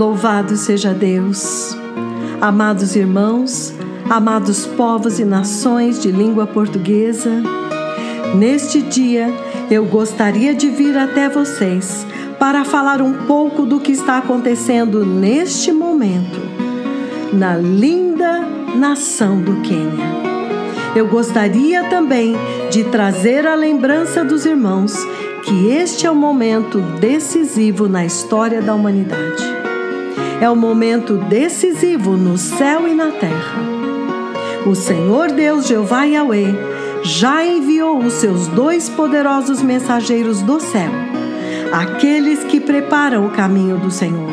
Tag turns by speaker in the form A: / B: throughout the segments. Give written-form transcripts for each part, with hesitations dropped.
A: Louvado seja Deus! Amados irmãos, amados povos e nações de língua portuguesa, neste dia eu gostaria de vir até vocês para falar um pouco do que está acontecendo neste momento na linda nação do Quênia. Eu gostaria também de trazer a lembrança dos irmãos que este é um momento decisivo na história da humanidade. É um momento decisivo no céu e na terra. O Senhor Deus, Jeová Yahweh, já enviou os seus 2 poderosos mensageiros do céu, aqueles que preparam o caminho do Senhor.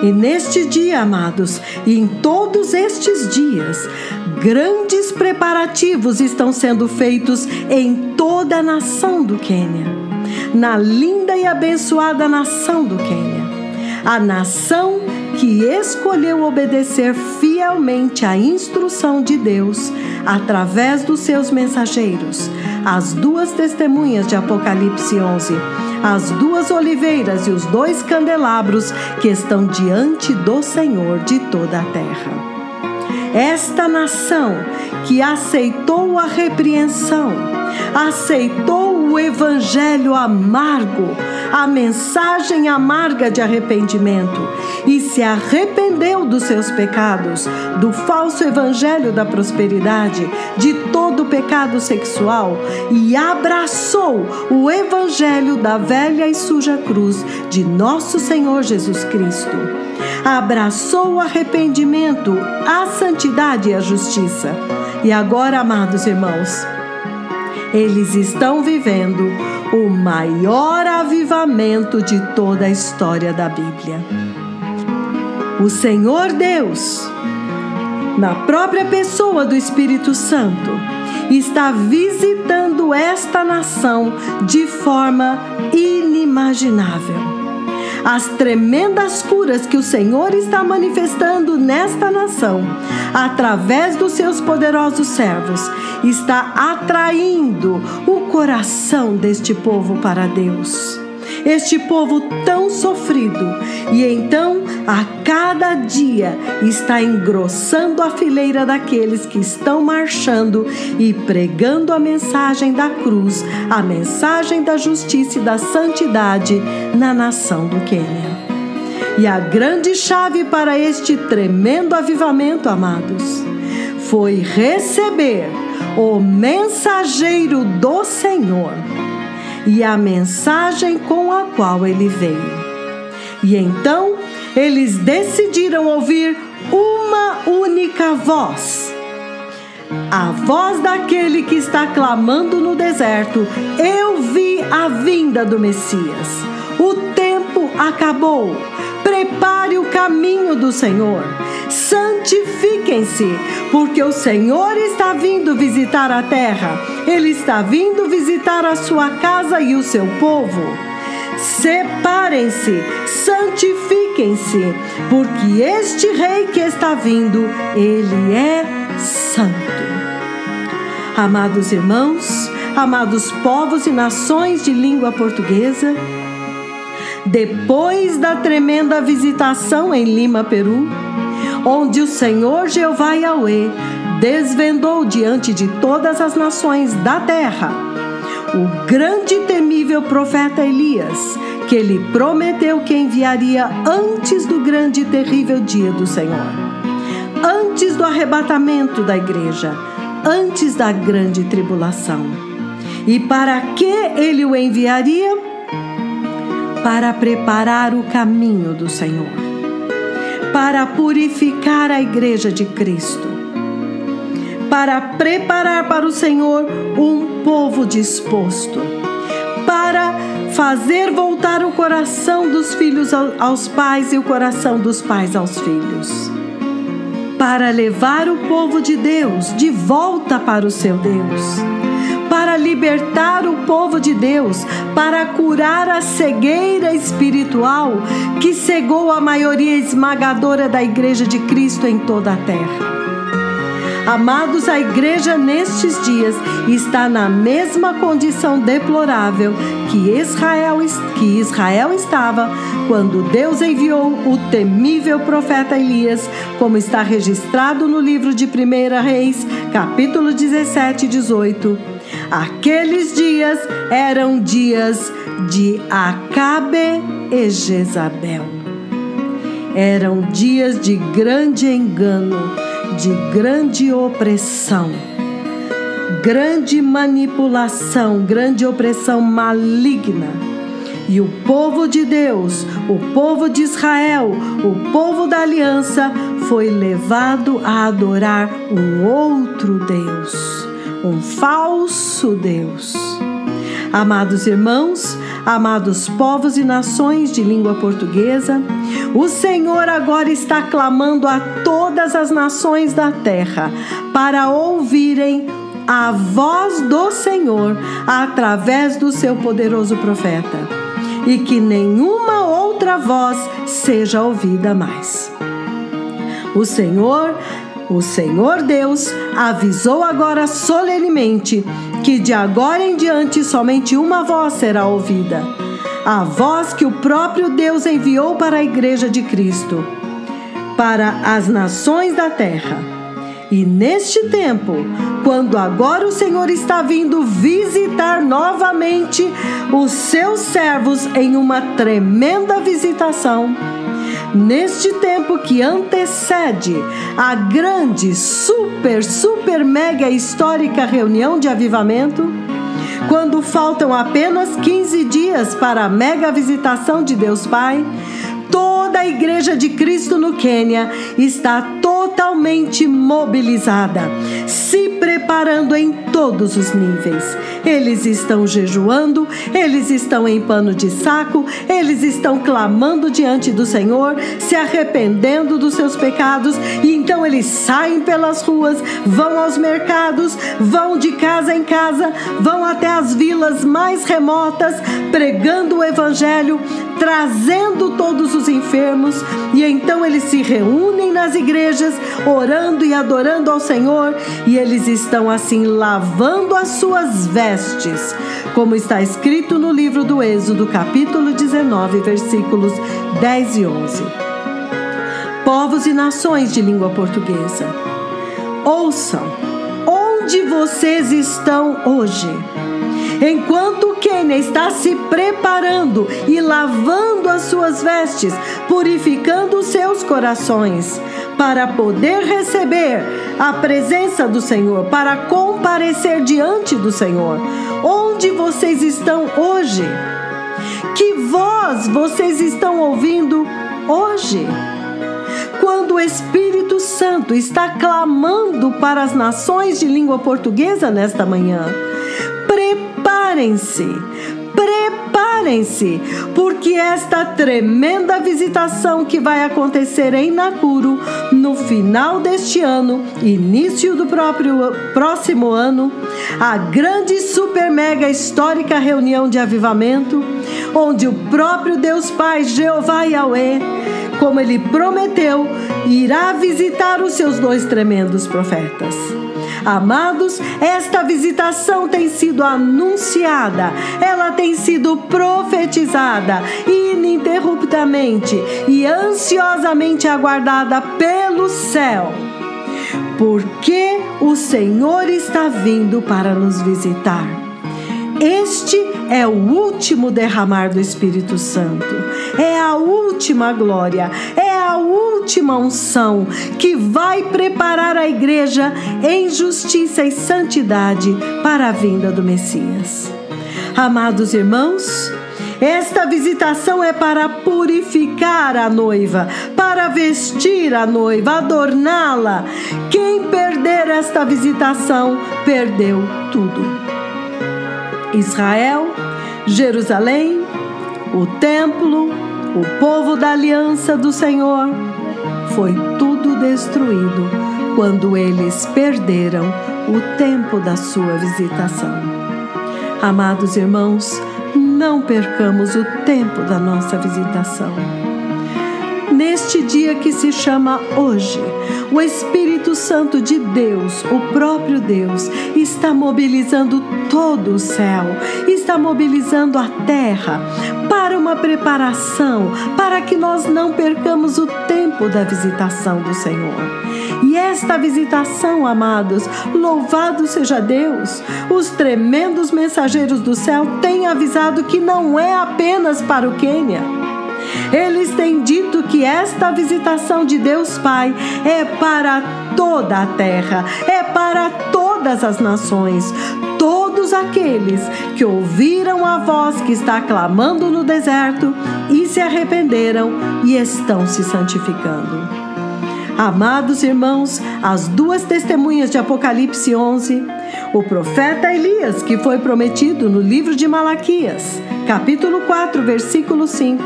A: E neste dia, amados, e em todos estes dias, grandes preparativos estão sendo feitos em toda a nação do Quênia, na linda e abençoada nação do Quênia, a nação que escolheu obedecer fielmente à instrução de Deus através dos seus mensageiros, as 2 testemunhas de Apocalipse 11, as 2 oliveiras e os 2 candelabros que estão diante do Senhor de toda a terra. Esta nação que aceitou a repreensão, aceitou o evangelho amargo, a mensagem amarga de arrependimento e se arrependeu dos seus pecados, do falso evangelho da prosperidade, de todo o pecado sexual e abraçou o evangelho da velha e suja cruz de nosso Senhor Jesus Cristo. Abraçou o arrependimento, a santidade e a justiça. E agora, amados irmãos, eles estão vivendo o maior avivamento de toda a história da Bíblia. O Senhor Deus, na própria pessoa do Espírito Santo, está visitando esta nação de forma inimaginável. As tremendas curas que o Senhor está manifestando nesta nação, através dos seus poderosos servos, está atraindo o coração deste povo para Deus. Este povo tão sofrido, e então a cada dia está engrossando a fileira daqueles que estão marchando e pregando a mensagem da cruz, a mensagem da justiça e da santidade na nação do Quênia. E a grande chave para este tremendo avivamento, amados, foi receber o mensageiro do Senhor e a mensagem com a qual ele veio. E então eles decidiram ouvir uma única voz, a voz daquele que está clamando no deserto: eu vi a vinda do Messias, o tempo acabou, prepare o caminho do Senhor, santifiquem-se, porque o Senhor está vindo visitar a terra, Ele está vindo visitar a sua casa e o seu povo. Separem-se, santifiquem-se, porque este rei que está vindo, ele é santo. Amados irmãos, amados povos e nações de língua portuguesa, depois da tremenda visitação em Lima, Peru, onde o Senhor Jeová Yahweh desvendou diante de todas as nações da terra o grande e temível profeta Elias, que ele prometeu que enviaria antes do grande e terrível dia do Senhor, antes do arrebatamento da igreja, antes da grande tribulação. E para que ele o enviaria? Para preparar o caminho do Senhor, para purificar a igreja de Cristo, para preparar para o Senhor um povo disposto, para fazer voltar o coração dos filhos aos pais e o coração dos pais aos filhos, para levar o povo de Deus de volta para o seu Deus, para libertar o povo de Deus, para curar a cegueira espiritual que cegou a maioria esmagadora da Igreja de Cristo em toda a terra. Amados, a igreja nestes dias está na mesma condição deplorável que Israel estava quando Deus enviou o temível profeta Elias, como está registrado no livro de 1 Reis, capítulo 17 e 18. Aqueles dias eram dias de Acabe e Jezabel. Eram dias de grande engano, de grande opressão, grande manipulação, grande opressão maligna. E o povo de Deus, o povo de Israel, o povo da aliança, foi levado a adorar um outro Deus, um falso Deus. Amados irmãos, amados povos e nações de língua portuguesa, o Senhor agora está clamando a todas as nações da terra para ouvirem a voz do Senhor através do seu poderoso profeta, e que nenhuma outra voz seja ouvida mais. O Senhor Deus avisou agora solenemente que de agora em diante somente uma voz será ouvida, a voz que o próprio Deus enviou para a igreja de Cristo, para as nações da terra. E neste tempo, quando agora o Senhor está vindo visitar novamente os seus servos em uma tremenda visitação, neste tempo que antecede a grande, super mega histórica reunião de avivamento, quando faltam apenas 15 dias para a mega visitação de Deus Pai, toda a igreja de Cristo no Quênia está totalmente mobilizada, se preparando em todos os níveis. Eles estão jejuando, eles estão em pano de saco, eles estão clamando diante do Senhor, se arrependendo dos seus pecados, e então eles saem pelas ruas, vão aos mercados, vão de casa em casa, vão até as vilas mais remotas, pregando o evangelho, trazendo todos os enfermos, e então eles se reúnem nas igrejas, orando e adorando ao Senhor, e eles estão assim lavando as suas vestes, como está escrito no livro do Êxodo, capítulo 19, versículos 10 e 11. Povos e nações de língua portuguesa, ouçam, onde vocês estão hoje? Enquanto o Quênia está se preparando e lavando as suas vestes, purificando os seus corações, para poder receber a presença do Senhor, para comparecer diante do Senhor. Onde vocês estão hoje? Que voz vocês estão ouvindo hoje? Quando o Espírito Santo está clamando para as nações de língua portuguesa nesta manhã, preparem-se, porque esta tremenda visitação que vai acontecer em Nakuru no final deste ano, início do próximo ano, a grande super mega histórica reunião de avivamento, onde o próprio Deus Pai, Jeová Yahweh, como ele prometeu, irá visitar os seus 2 tremendos profetas. Amados, esta visitação tem sido anunciada, ela tem sido profetizada ininterruptamente e ansiosamente aguardada pelo céu, porque o Senhor está vindo para nos visitar. Este é o último derramar do Espírito Santo, é a última glória, é a última unção que vai preparar a igreja em justiça e santidade para a vinda do Messias. Amados irmãos, esta visitação é para purificar a noiva, para vestir a noiva, adorná-la. Quem perder esta visitação, perdeu tudo. Israel, Jerusalém, o templo, o povo da aliança do Senhor, foi tudo destruído quando eles perderam o tempo da sua visitação. Amados irmãos, não percamos o tempo da nossa visitação. neste dia que se chama hoje, o Espírito Santo de Deus, o próprio Deus, está mobilizando todo o céu, está mobilizando a terra para uma preparação, para que nós não percamos o tempo da visitação do Senhor. E esta visitação, amados, louvado seja Deus, os tremendos mensageiros do céu têm avisado que não é apenas para o Quênia. Eles têm dito que esta visitação de Deus Pai é para toda a terra, é para todas as nações, todos aqueles que ouviram a voz que está clamando no deserto e se arrependeram e estão se santificando. Amados irmãos, as duas testemunhas de Apocalipse 11, o profeta Elias, que foi prometido no livro de Malaquias, capítulo 4, versículo 5,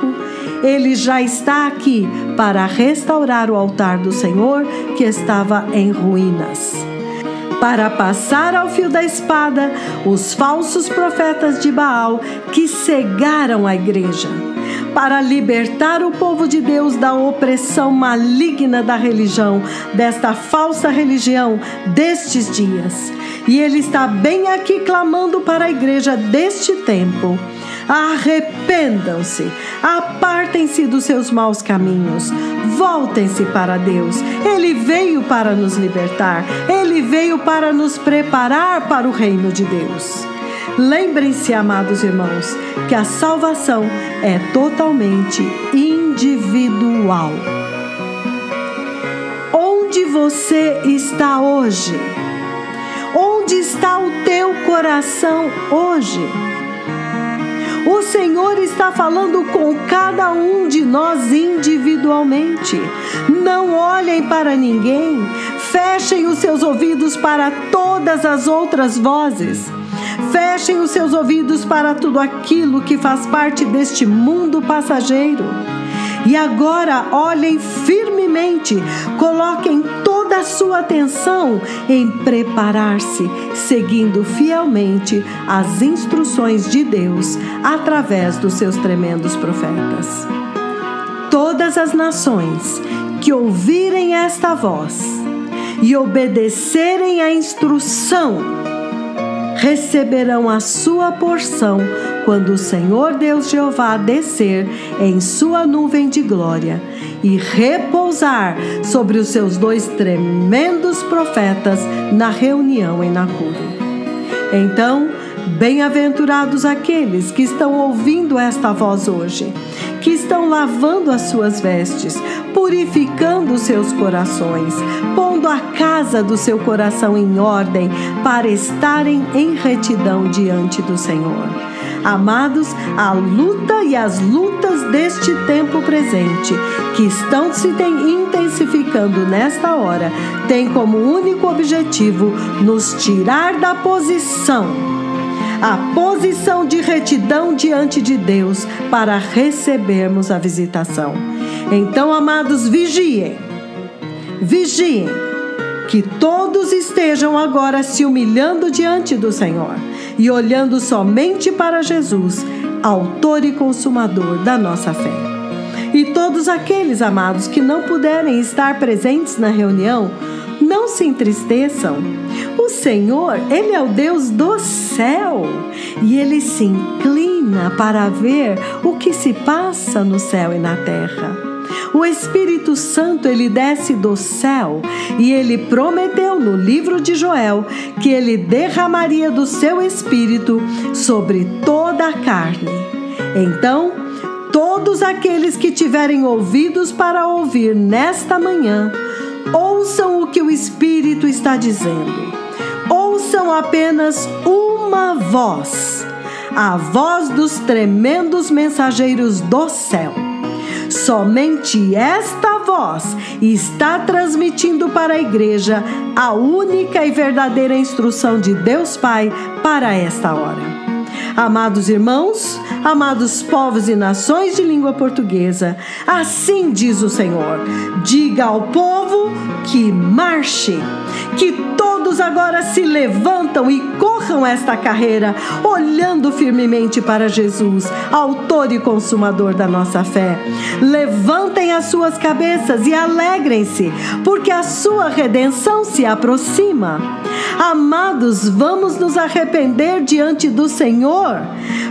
A: ele já está aqui para restaurar o altar do Senhor que estava em ruínas. Para passar ao fio da espada os falsos profetas de Baal que cegaram a igreja, para libertar o povo de Deus da opressão maligna da religião, desta falsa religião destes dias. E ele está bem aqui clamando para a igreja deste tempo: arrependam-se, apartem-se dos seus maus caminhos, voltem-se para Deus. Ele veio para nos libertar, ele veio para nos preparar para o reino de Deus. Lembrem-se, amados irmãos, que a salvação é totalmente individual. Onde você está hoje? Onde está o teu coração hoje? O Senhor está falando com cada um de nós individualmente. Não olhem para ninguém, fechem os seus ouvidos para todas as outras vozes. Fechem os seus ouvidos para tudo aquilo que faz parte deste mundo passageiro. E agora olhem firmemente, coloquem toda a sua atenção em preparar-se, seguindo fielmente as instruções de Deus através dos seus tremendos profetas. Todas as nações que ouvirem esta voz e obedecerem à instrução receberão a sua porção quando o Senhor Deus Jeová descer em sua nuvem de glória e repousar sobre os seus dois tremendos profetas na reunião em Nacuru. Então, bem-aventurados aqueles que estão ouvindo esta voz hoje, que estão lavando as suas vestes, purificando os seus corações, pondo a casa do seu coração em ordem para estarem em retidão diante do Senhor. Amados, a luta e as lutas deste tempo presente, que estão se intensificando nesta hora, têm como único objetivo nos tirar da posição, a posição de retidão diante de Deus para recebermos a visitação. Então, amados, vigiem, que todos estejam agora se humilhando diante do Senhor e olhando somente para Jesus, autor e consumador da nossa fé. E todos aqueles, amados, que não puderem estar presentes na reunião, não se entristeçam. O Senhor, Ele é o Deus do céu e Ele se inclina para ver o que se passa no céu e na terra. O Espírito Santo, Ele desce do céu e Ele prometeu no livro de Joel que Ele derramaria do seu Espírito sobre toda a carne. Então, todos aqueles que tiverem ouvidos para ouvir nesta manhã, ouçam o que o Espírito está dizendo. Ouçam apenas uma voz, a voz dos tremendos mensageiros do céu. Somente esta voz está transmitindo para a igreja a única e verdadeira instrução de Deus Pai para esta hora. Amados irmãos, amados povos e nações de língua portuguesa, assim diz o Senhor: diga ao povo que marche, que todos todos agora se levantam e corram esta carreira, olhando firmemente para Jesus, autor e consumador da nossa fé. Levantem as suas cabeças e alegrem-se, porque a sua redenção se aproxima. Amados, vamos nos arrepender diante do Senhor.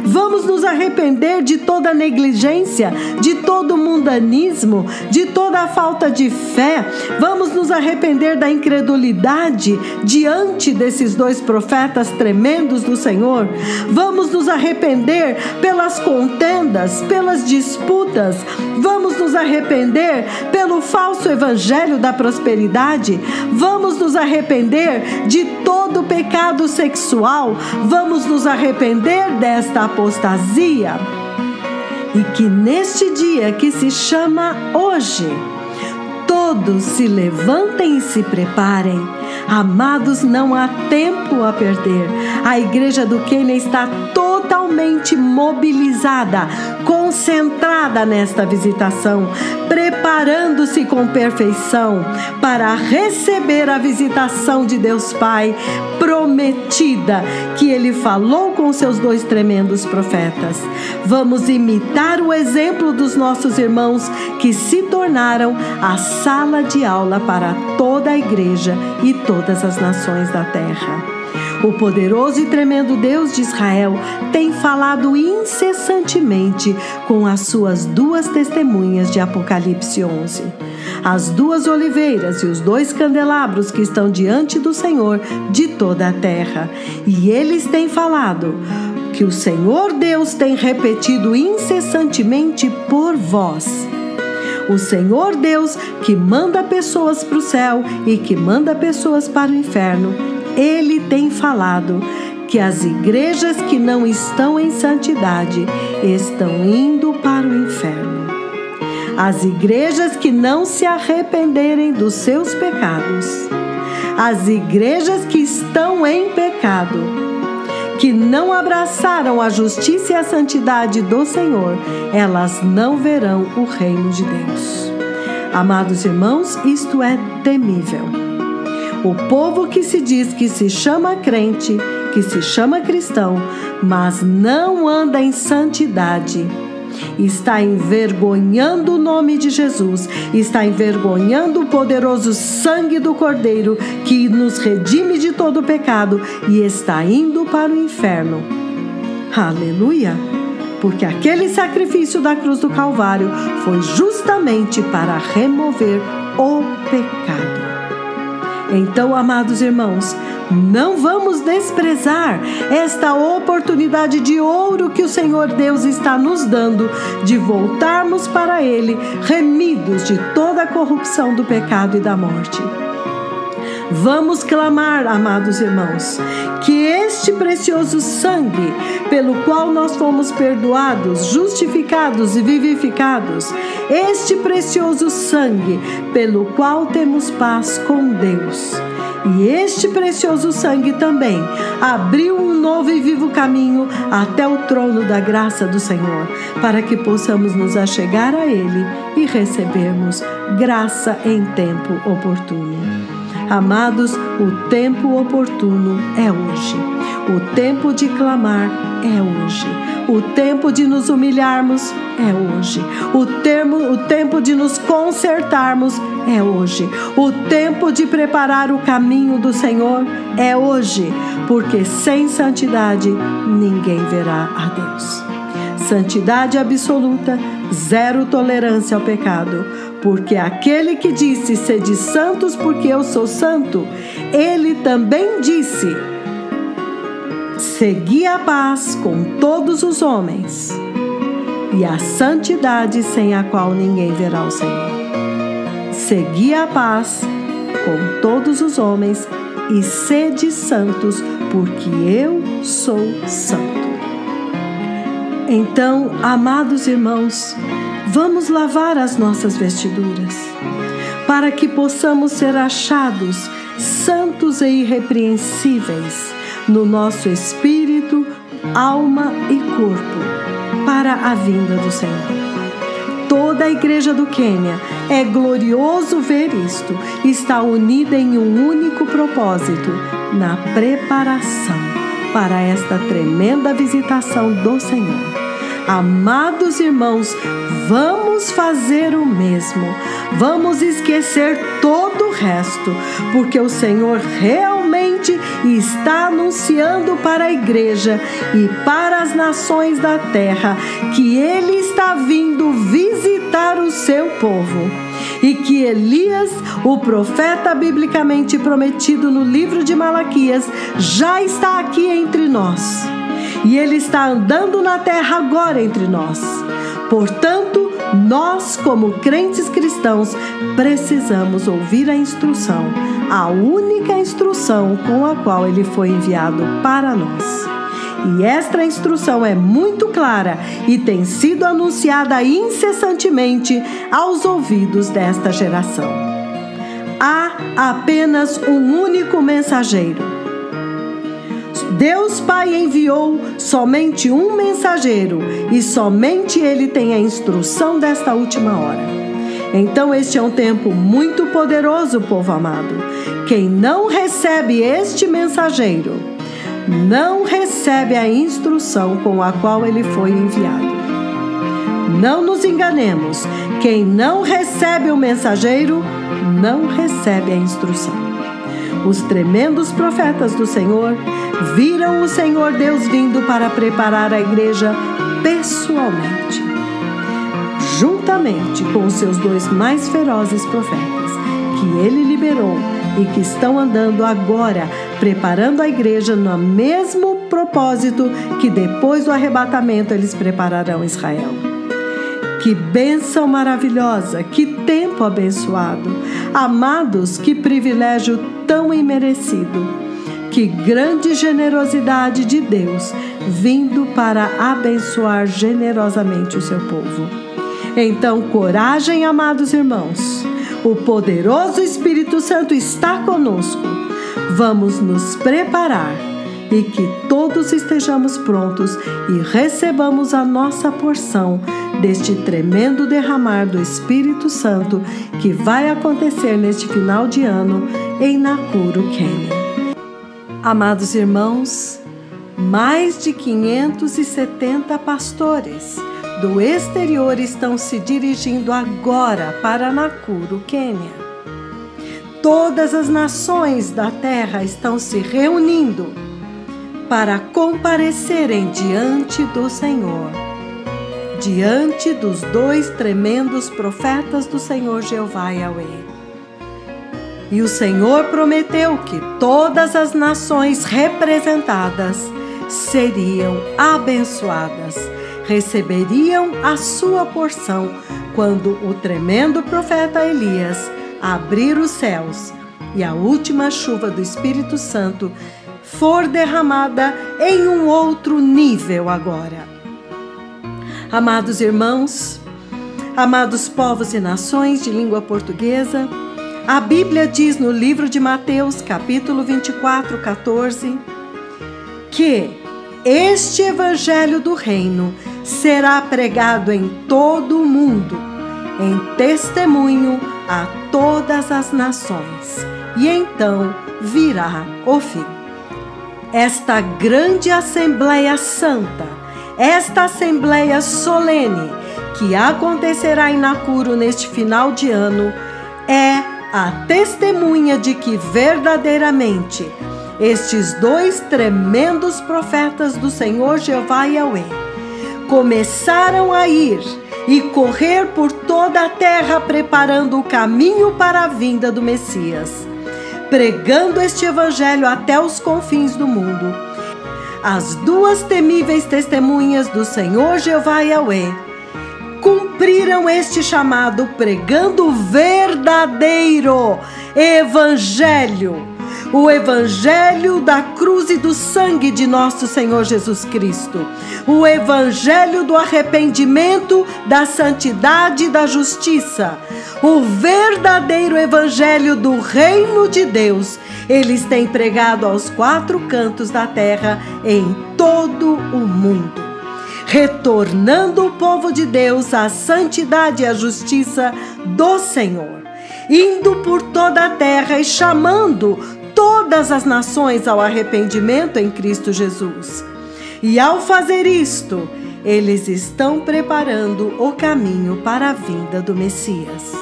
A: Vamos nos arrepender de toda negligência, de todo mundanismo, de toda a falta de fé. Vamos nos arrepender da incredulidade diante desses dois profetas tremendos do Senhor. Vamos nos arrepender pelas contendas, pelas disputas. Vamos nos arrepender pelo falso evangelho da prosperidade. Vamos nos arrepender de todo pecado sexual. Vamos nos arrepender desta apostasia. E que neste dia que se chama hoje, todos se levantem e se preparem. Amados, não há tempo a perder. A igreja do Quênia está totalmente mobilizada, concentrada nesta visitação, preparando-se com perfeição para receber a visitação de Deus Pai prometida, que Ele falou com seus dois tremendos profetas. Vamos imitar o exemplo dos nossos irmãos que se tornaram a sala de aula para toda a igreja e todas as nações da terra. O poderoso e tremendo Deus de Israel tem falado incessantemente com as suas duas testemunhas de Apocalipse 11. As duas oliveiras e os dois candelabros que estão diante do Senhor de toda a terra. E eles têm falado que o Senhor Deus tem repetido incessantemente por vós. O Senhor Deus que manda pessoas para o céu e que manda pessoas para o inferno, Ele tem falado que as igrejas que não estão em santidade estão indo para o inferno. As igrejas que não se arrependerem dos seus pecados, as igrejas que estão em pecado, que não abraçaram a justiça e a santidade do Senhor, elas não verão o reino de Deus. Amados irmãos, isto é temível. O povo que se diz que se chama crente, que se chama cristão, mas não anda em santidade, está envergonhando o nome de Jesus, está envergonhando o poderoso sangue do Cordeiro que nos redime de todo pecado e está indo para o inferno. Aleluia! Porque aquele sacrifício da cruz do Calvário foi justamente para remover o pecado. Então, amados irmãos, não vamos desprezar esta oportunidade de ouro que o Senhor Deus está nos dando de voltarmos para Ele, remidos de toda a corrupção do pecado e da morte. Vamos clamar, amados irmãos, que este precioso sangue, pelo qual nós fomos perdoados, justificados e vivificados, este precioso sangue, pelo qual temos paz com Deus, e este precioso sangue também abriu um novo e vivo caminho até o trono da graça do Senhor, para que possamos nos achegar a Ele e recebermos graça em tempo oportuno. Amados, o tempo oportuno é hoje. O tempo de clamar é hoje. O tempo de nos humilharmos é hoje. O tempo de nos consertarmos é hoje. O tempo de preparar o caminho do Senhor é hoje. Porque sem santidade ninguém verá a Deus. Santidade absoluta, zero tolerância ao pecado. Porque aquele que disse, sede santos porque eu sou santo, ele também disse, segui a paz com todos os homens e a santidade sem a qual ninguém verá o Senhor. Segui a paz com todos os homens e sede santos porque eu sou santo. Então, amados irmãos, vamos lavar as nossas vestiduras, para que possamos ser achados santos e irrepreensíveis no nosso espírito, alma e corpo, para a vinda do Senhor. Toda a igreja do Quênia É glorioso ver isto. Está unida em um único propósito, na preparação para esta tremenda visitação do Senhor. Amados irmãos, vamos fazer o mesmo. Vamos esquecer todo o resto, porque o Senhor realmente está anunciando para a igreja e para as nações da terra que Ele está vindo visitar o seu povo. E que Elias, o profeta biblicamente prometido no livro de Malaquias, já está aqui entre nós. E Ele está andando na terra agora entre nós. Portanto, nós, como crentes cristãos, precisamos ouvir a instrução, a única instrução com a qual Ele foi enviado para nós. E esta instrução é muito clara e tem sido anunciada incessantemente aos ouvidos desta geração. Há apenas um único mensageiro. Deus Pai enviou somente um mensageiro e somente Ele tem a instrução desta última hora. Então este é um tempo muito poderoso, povo amado. Quem não recebe este mensageiro, não recebe a instrução com a qual ele foi enviado. Não nos enganemos, quem não recebe o mensageiro, não recebe a instrução. Os tremendos profetas do Senhor viram o Senhor Deus vindo para preparar a igreja pessoalmente, juntamente com os seus 2 mais ferozes profetas, que Ele liberou e que estão andando agora, preparando a igreja no mesmo propósito que depois do arrebatamento eles prepararão Israel. Que bênção maravilhosa, que tempo abençoado. Amados, que privilégio tão imerecido. Que grande generosidade de Deus vindo para abençoar generosamente o seu povo. Então, coragem, amados irmãos. O poderoso Espírito Santo está conosco. Vamos nos preparar e que todos estejamos prontos e recebamos a nossa porção deste tremendo derramar do Espírito Santo que vai acontecer neste final de ano em Nakuru, Quênia. Amados irmãos, mais de 570 pastores do exterior estão se dirigindo agora para Nakuru, Quênia. Todas as nações da terra estão se reunindo para comparecerem diante do Senhor, diante dos 2 tremendos profetas do Senhor Jeová Yahweh. E o Senhor prometeu que todas as nações representadas seriam abençoadas, receberiam a sua porção quando o tremendo profeta Elias abrir os céus e a última chuva do Espírito Santo for derramada em um outro nível agora. Amados irmãos, amados povos e nações de língua portuguesa, a Bíblia diz no livro de Mateus, capítulo 24, 14, que este evangelho do reino será pregado em todo o mundo, em testemunho a todas as nações, e então virá o fim. Esta grande Assembleia Santa, esta Assembleia solene que acontecerá em Nakuru neste final de ano, é a testemunha de que verdadeiramente estes 2 tremendos profetas do Senhor Jeová Yahweh começaram a ir e correr por toda a terra preparando o caminho para a vinda do Messias, pregando este evangelho até os confins do mundo. As 2 temíveis testemunhas do Senhor Jeová Yahweh cumpriram este chamado pregando o verdadeiro evangelho, o evangelho da cruz e do sangue de nosso Senhor Jesus Cristo, o evangelho do arrependimento, da santidade e da justiça, o verdadeiro evangelho do reino de Deus. Eles têm pregado aos 4 cantos da terra em todo o mundo, retornando o povo de Deus à santidade e à justiça do Senhor, indo por toda a terra e chamando todas as nações ao arrependimento em Cristo Jesus. E ao fazer isto, eles estão preparando o caminho para a vinda do Messias.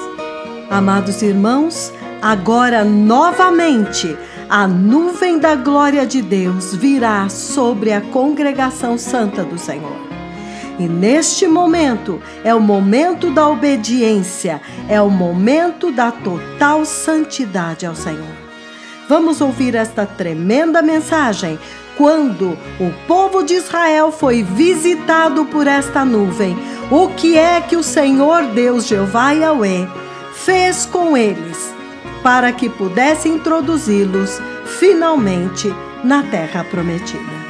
A: Amados irmãos, agora novamente a nuvem da glória de Deus virá sobre a congregação santa do Senhor. E neste momento é o momento da obediência, é o momento da total santidade ao Senhor. Vamos ouvir esta tremenda mensagem quando o povo de Israel foi visitado por esta nuvem. O que é que o Senhor Deus Jeová Yahweh fez com eles para que pudesse introduzi-los finalmente na terra prometida?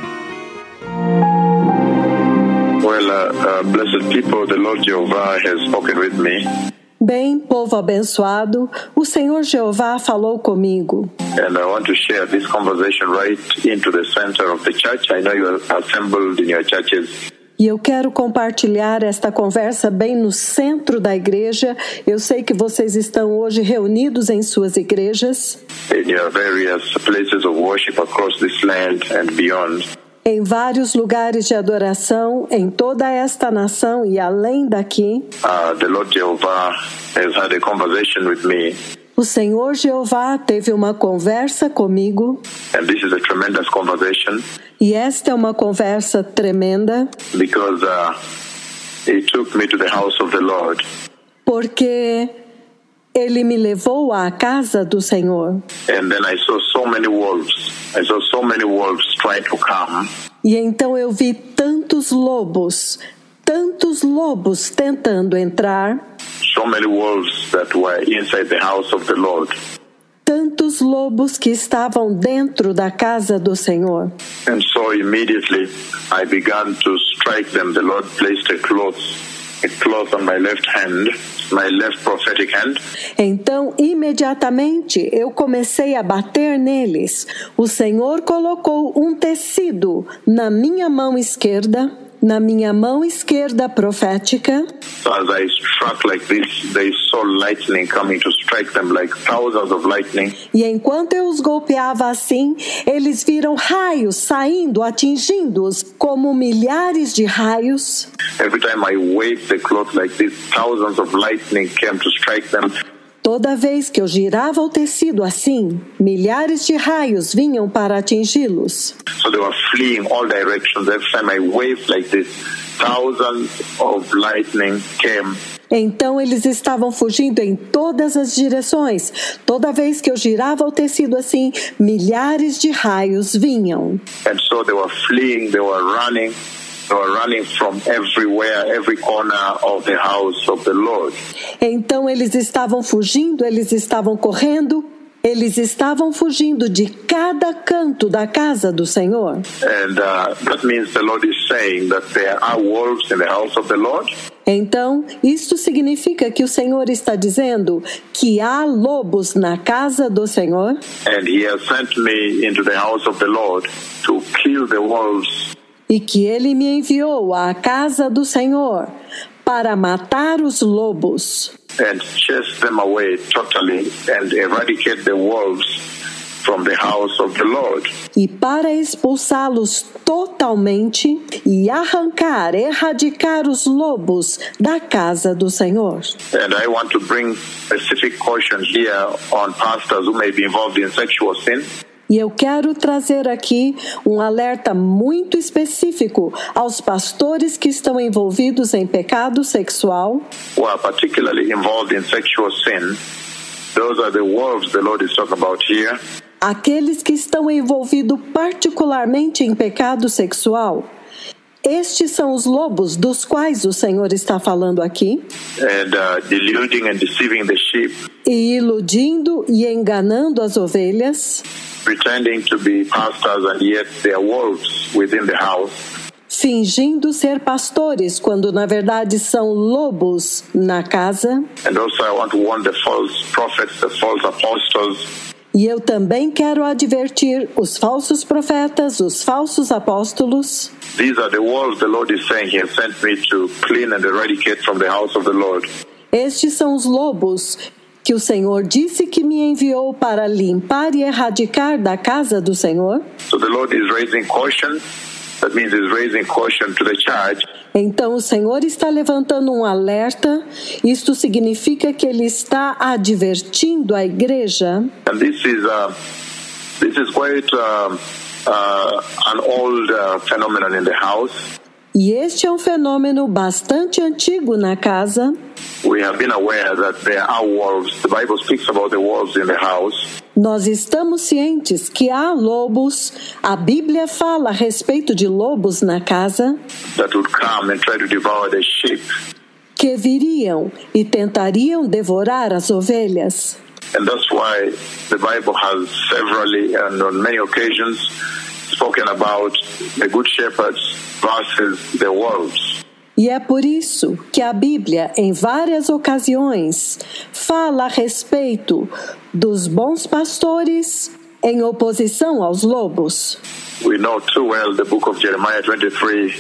B: Well, blessed people, the Lord Jehovah has spoken with me.
A: Bem, povo abençoado, o Senhor Jeová falou comigo.
B: And I want to share this conversation right into the center of the church. I know you are assembled in your churches.
A: E eu quero compartilhar esta conversa bem no centro da igreja. Eu sei que vocês estão hoje reunidos em suas igrejas.
B: In your various places of worship across this land and beyond.
A: Em vários lugares de adoração, em toda esta nação e além daqui.
B: The Lord Jehovah has had a conversation with me.
A: O Senhor Jeová teve uma conversa comigo.
B: And this is a tremendous conversation.
A: E esta é uma conversa tremenda.
B: Because he took me to the house of the Lord.
A: Porque Ele me levou à casa do Senhor.
B: And then I saw so many wolves. I saw so many wolves trying to come.
A: E então eu vi tantos lobos tentando entrar.
B: So many wolves that were inside the house of the Lord.
A: Tantos lobos que estavam dentro da casa do Senhor.
B: And so immediately I began to strike them. The Lord placed a cloth on my left hand, my left prophetic hand.
A: Então, imediatamente, eu comecei a bater neles. O Senhor colocou um tecido na minha mão esquerda profética.
B: So as I struck like this, they saw lightning coming to strike them, like thousands of lightning.
A: E enquanto eu os golpeava assim, eles viram raios saindo, atingindo-os como milhares de raios.
B: Every time I waved the cloth like this, thousands of lightning came to strike them.
A: Toda vez que eu girava o tecido assim, milhares de raios vinham para atingi-los.
B: So they were fleeing all directions. Every time I waved like this, thousands of lightning came.
A: Então eles estavam fugindo em todas as direções. Toda vez que eu girava o tecido assim, milhares de raios vinham.
B: And so they were fleeing, they were running. They were running from everywhere, every corner of the house of the Lord.
A: Então eles estavam fugindo, eles estavam correndo, eles estavam fugindo de cada canto da casa do Senhor.
B: And that means the Lord is saying that there are wolves in the house of the Lord.
A: Então, isto significa que o Senhor está dizendo que há lobos na casa do Senhor.
B: And he has sent me into the house of the Lord to kill the wolves.
A: E que Ele me enviou à casa do Senhor para matar os lobos.
B: And chase them away totally and eradicate the wolves from the house of the Lord.
A: E para expulsá-los totalmente e erradicar os lobos da casa do Senhor.
B: And I want to bring specific caution here on pastors who may be involved in sexual sin.
A: E eu quero trazer aqui um alerta muito específico aos pastores que estão envolvidos em pecado sexual.
B: Who are particularly involved in sexual sin. Those are the wolves the Lord is talking about here.
A: Aqueles que estão envolvidos particularmente em pecado sexual. Estes são os lobos dos quais o Senhor está falando aqui.
B: And deluding and deceiving the sheep.
A: E iludindo e enganando as ovelhas.
B: Pretending to be pastors and yet they are wolves within the house.
A: Fingindo ser pastores quando na verdade são lobos na casa.
B: And also I want to warn the false prophets, the false apostles.
A: E eu também quero advertir os falsos profetas, os falsos apóstolos.
B: These are the wolves the Lord is saying He has sent me to clean and eradicate from the house of the Lord.
A: Estes são os lobos que o Senhor disse que me enviou para limpar e erradicar da casa do Senhor.
B: So the Lord is raising caution. That means He's raising caution to the church.
A: Então o Senhor está levantando um alerta. Isto significa que Ele está advertindo a igreja.
B: And this is quite an old phenomenon in the house.
A: E este é um fenômeno bastante antigo na casa.
B: We have been aware that there are wolves. The Bible speaks about the wolves in the house.
A: Nós estamos cientes que há lobos. A Bíblia fala a respeito de lobos na casa.
B: That would come and try to devour the sheep.
A: Que viriam e tentariam devorar as ovelhas.
B: And that's why the Bible has severally and on many occasions spoken about the good shepherds versus the wolves.
A: E é por isso que a Bíblia, em várias ocasiões, fala a respeito dos bons pastores em oposição aos lobos.
B: We know too well the book of Jeremiah 23,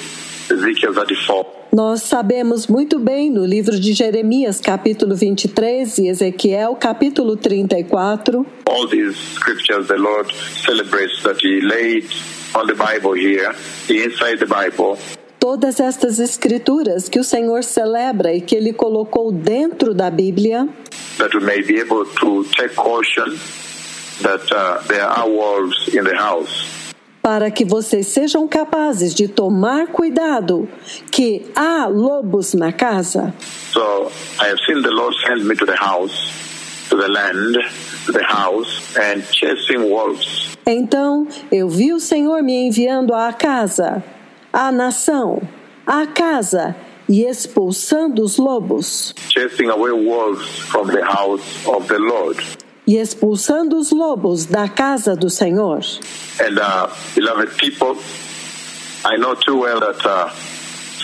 B: Ezekiel 34.
A: Nós sabemos muito bem no livro de Jeremias, capítulo 23, e Ezequiel, capítulo 34.
B: All these scriptures the Lord celebrates that He laid on the Bible here, inside the Bible.
A: Todas estas escrituras que o Senhor celebra e que Ele colocou dentro da Bíblia,
B: that we may be able to take caution that there are wolves in the house.
A: Para que vocês sejam capazes de tomar cuidado que há lobos na casa.
B: So I have seen the Lord send me to the house, to the land, to the house, and chasing wolves.
A: Então eu vi o Senhor me enviando à casa, à nação, à casa, e expulsando os lobos.
B: Chasing away wolves from the house of the Lord.
A: E expulsando os lobos da casa do Senhor.
B: And beloved people, I know too well that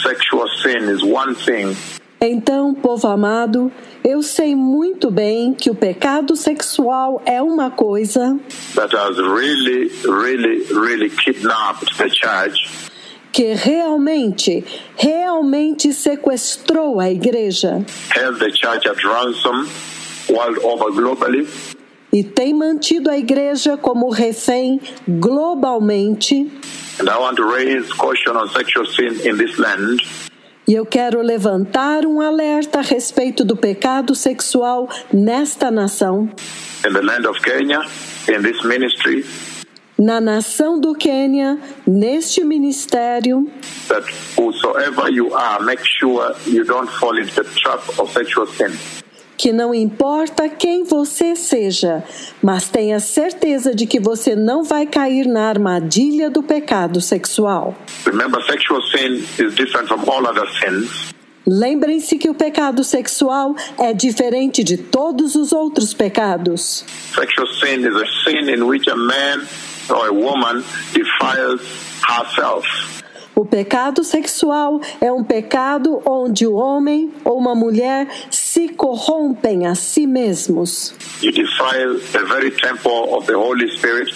B: sexual sin is one thing.
A: Então, povo amado, eu sei muito bem que o pecado sexual é uma coisa
B: that has really kidnapped the church.
A: Que realmente sequestrou a igreja.
B: Held the church at ransom world over globally.
A: E tem mantido a igreja como refém globalmente.
B: And I want to raise caution on sexual sin in this land.
A: E eu quero levantar um alerta a respeito do pecado sexual nesta nação.
B: In the land of Kenya, in this ministry.
A: Na nação do Quênia, neste ministério.
B: That whosoever you are, make sure you don't fall into the trap of sexual sin.
A: Que não importa quem você seja, mas tenha certeza de que você não vai cair na armadilha do pecado sexual.
B: Remember, sexual sin is different from all other sins.
A: Lembrem-se que o pecado sexual é diferente de todos os outros pecados.
B: Sexual sin is a sin in which a man or a woman defiles herself.
A: O pecado sexual é um pecado onde o homem ou uma mulher se corrompem a si mesmos.
B: You defile the very temple of the Holy Spirit.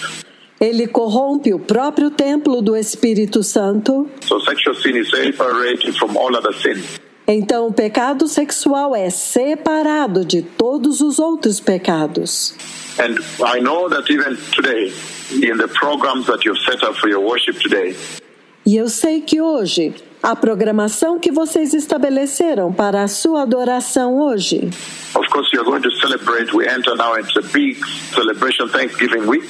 A: Ele corrompe o próprio templo do Espírito Santo.
B: So sexual sin is separated from all other sins.
A: Então o pecado sexual é separado de todos os outros pecados.
B: And I know that even today, in the programs that you've set up for your worship today,
A: e eu sei que hoje, a programação que vocês estabeleceram para a sua adoração hoje.
B: Of course, you're going to celebrate. We enter now into a big celebration, Thanksgiving week.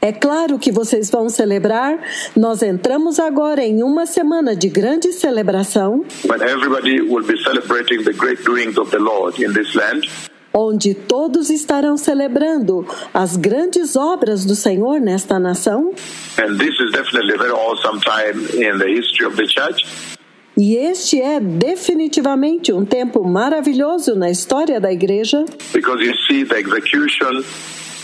A: É claro que vocês vão celebrar. Nós entramos agora em uma semana de grande celebração.
B: When everybody will be celebrating the great doings of the Lord in this land.
A: Onde todos estarão celebrando as grandes obras do Senhor nesta nação.
B: And this is definitely a very awesome time in the history of the church.
A: E este é definitivamente um tempo maravilhoso na história da igreja.
B: Because you see the execution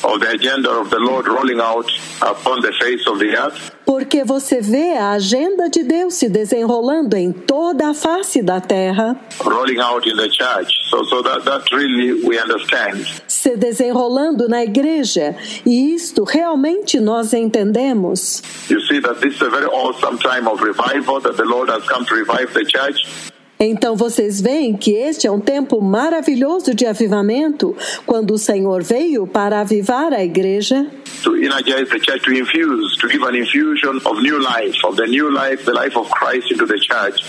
B: of the agenda of the Lord rolling out upon the face of the earth.
A: Porque você vê a agenda de Deus se desenrolando em toda a face da terra.
B: Rolling out in the church. So that really we understand.
A: se desenrolando na igreja, e isto realmente nós entendemos.
B: You see that this is a very awesome time of revival, that the Lord has come to revive the church.
A: Então vocês veem que este é um tempo maravilhoso de avivamento, quando o Senhor veio para avivar a igreja,
B: To energize the church, to infuse, to give an infusion of new life, of the new life, the life of Christ into the church.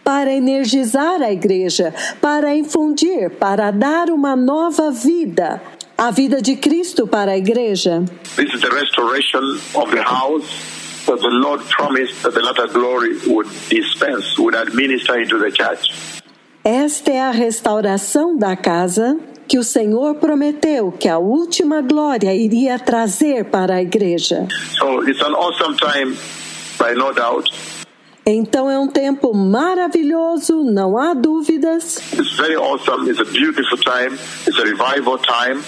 A: para energizar a igreja, para infundir, para dar uma nova vida, a vida de Cristo para a igreja.
B: This is the restoration of the house that the Lord promised that the latter glory would dispense, would administer into the church.
A: Esta é a restauração da casa que o Senhor prometeu que a última glória iria trazer para a igreja.
B: So it's an awesome time, by no doubt.
A: Então é um tempo maravilhoso, não há dúvidas.
B: It's very awesome. It's a beautiful time. It's a revival time.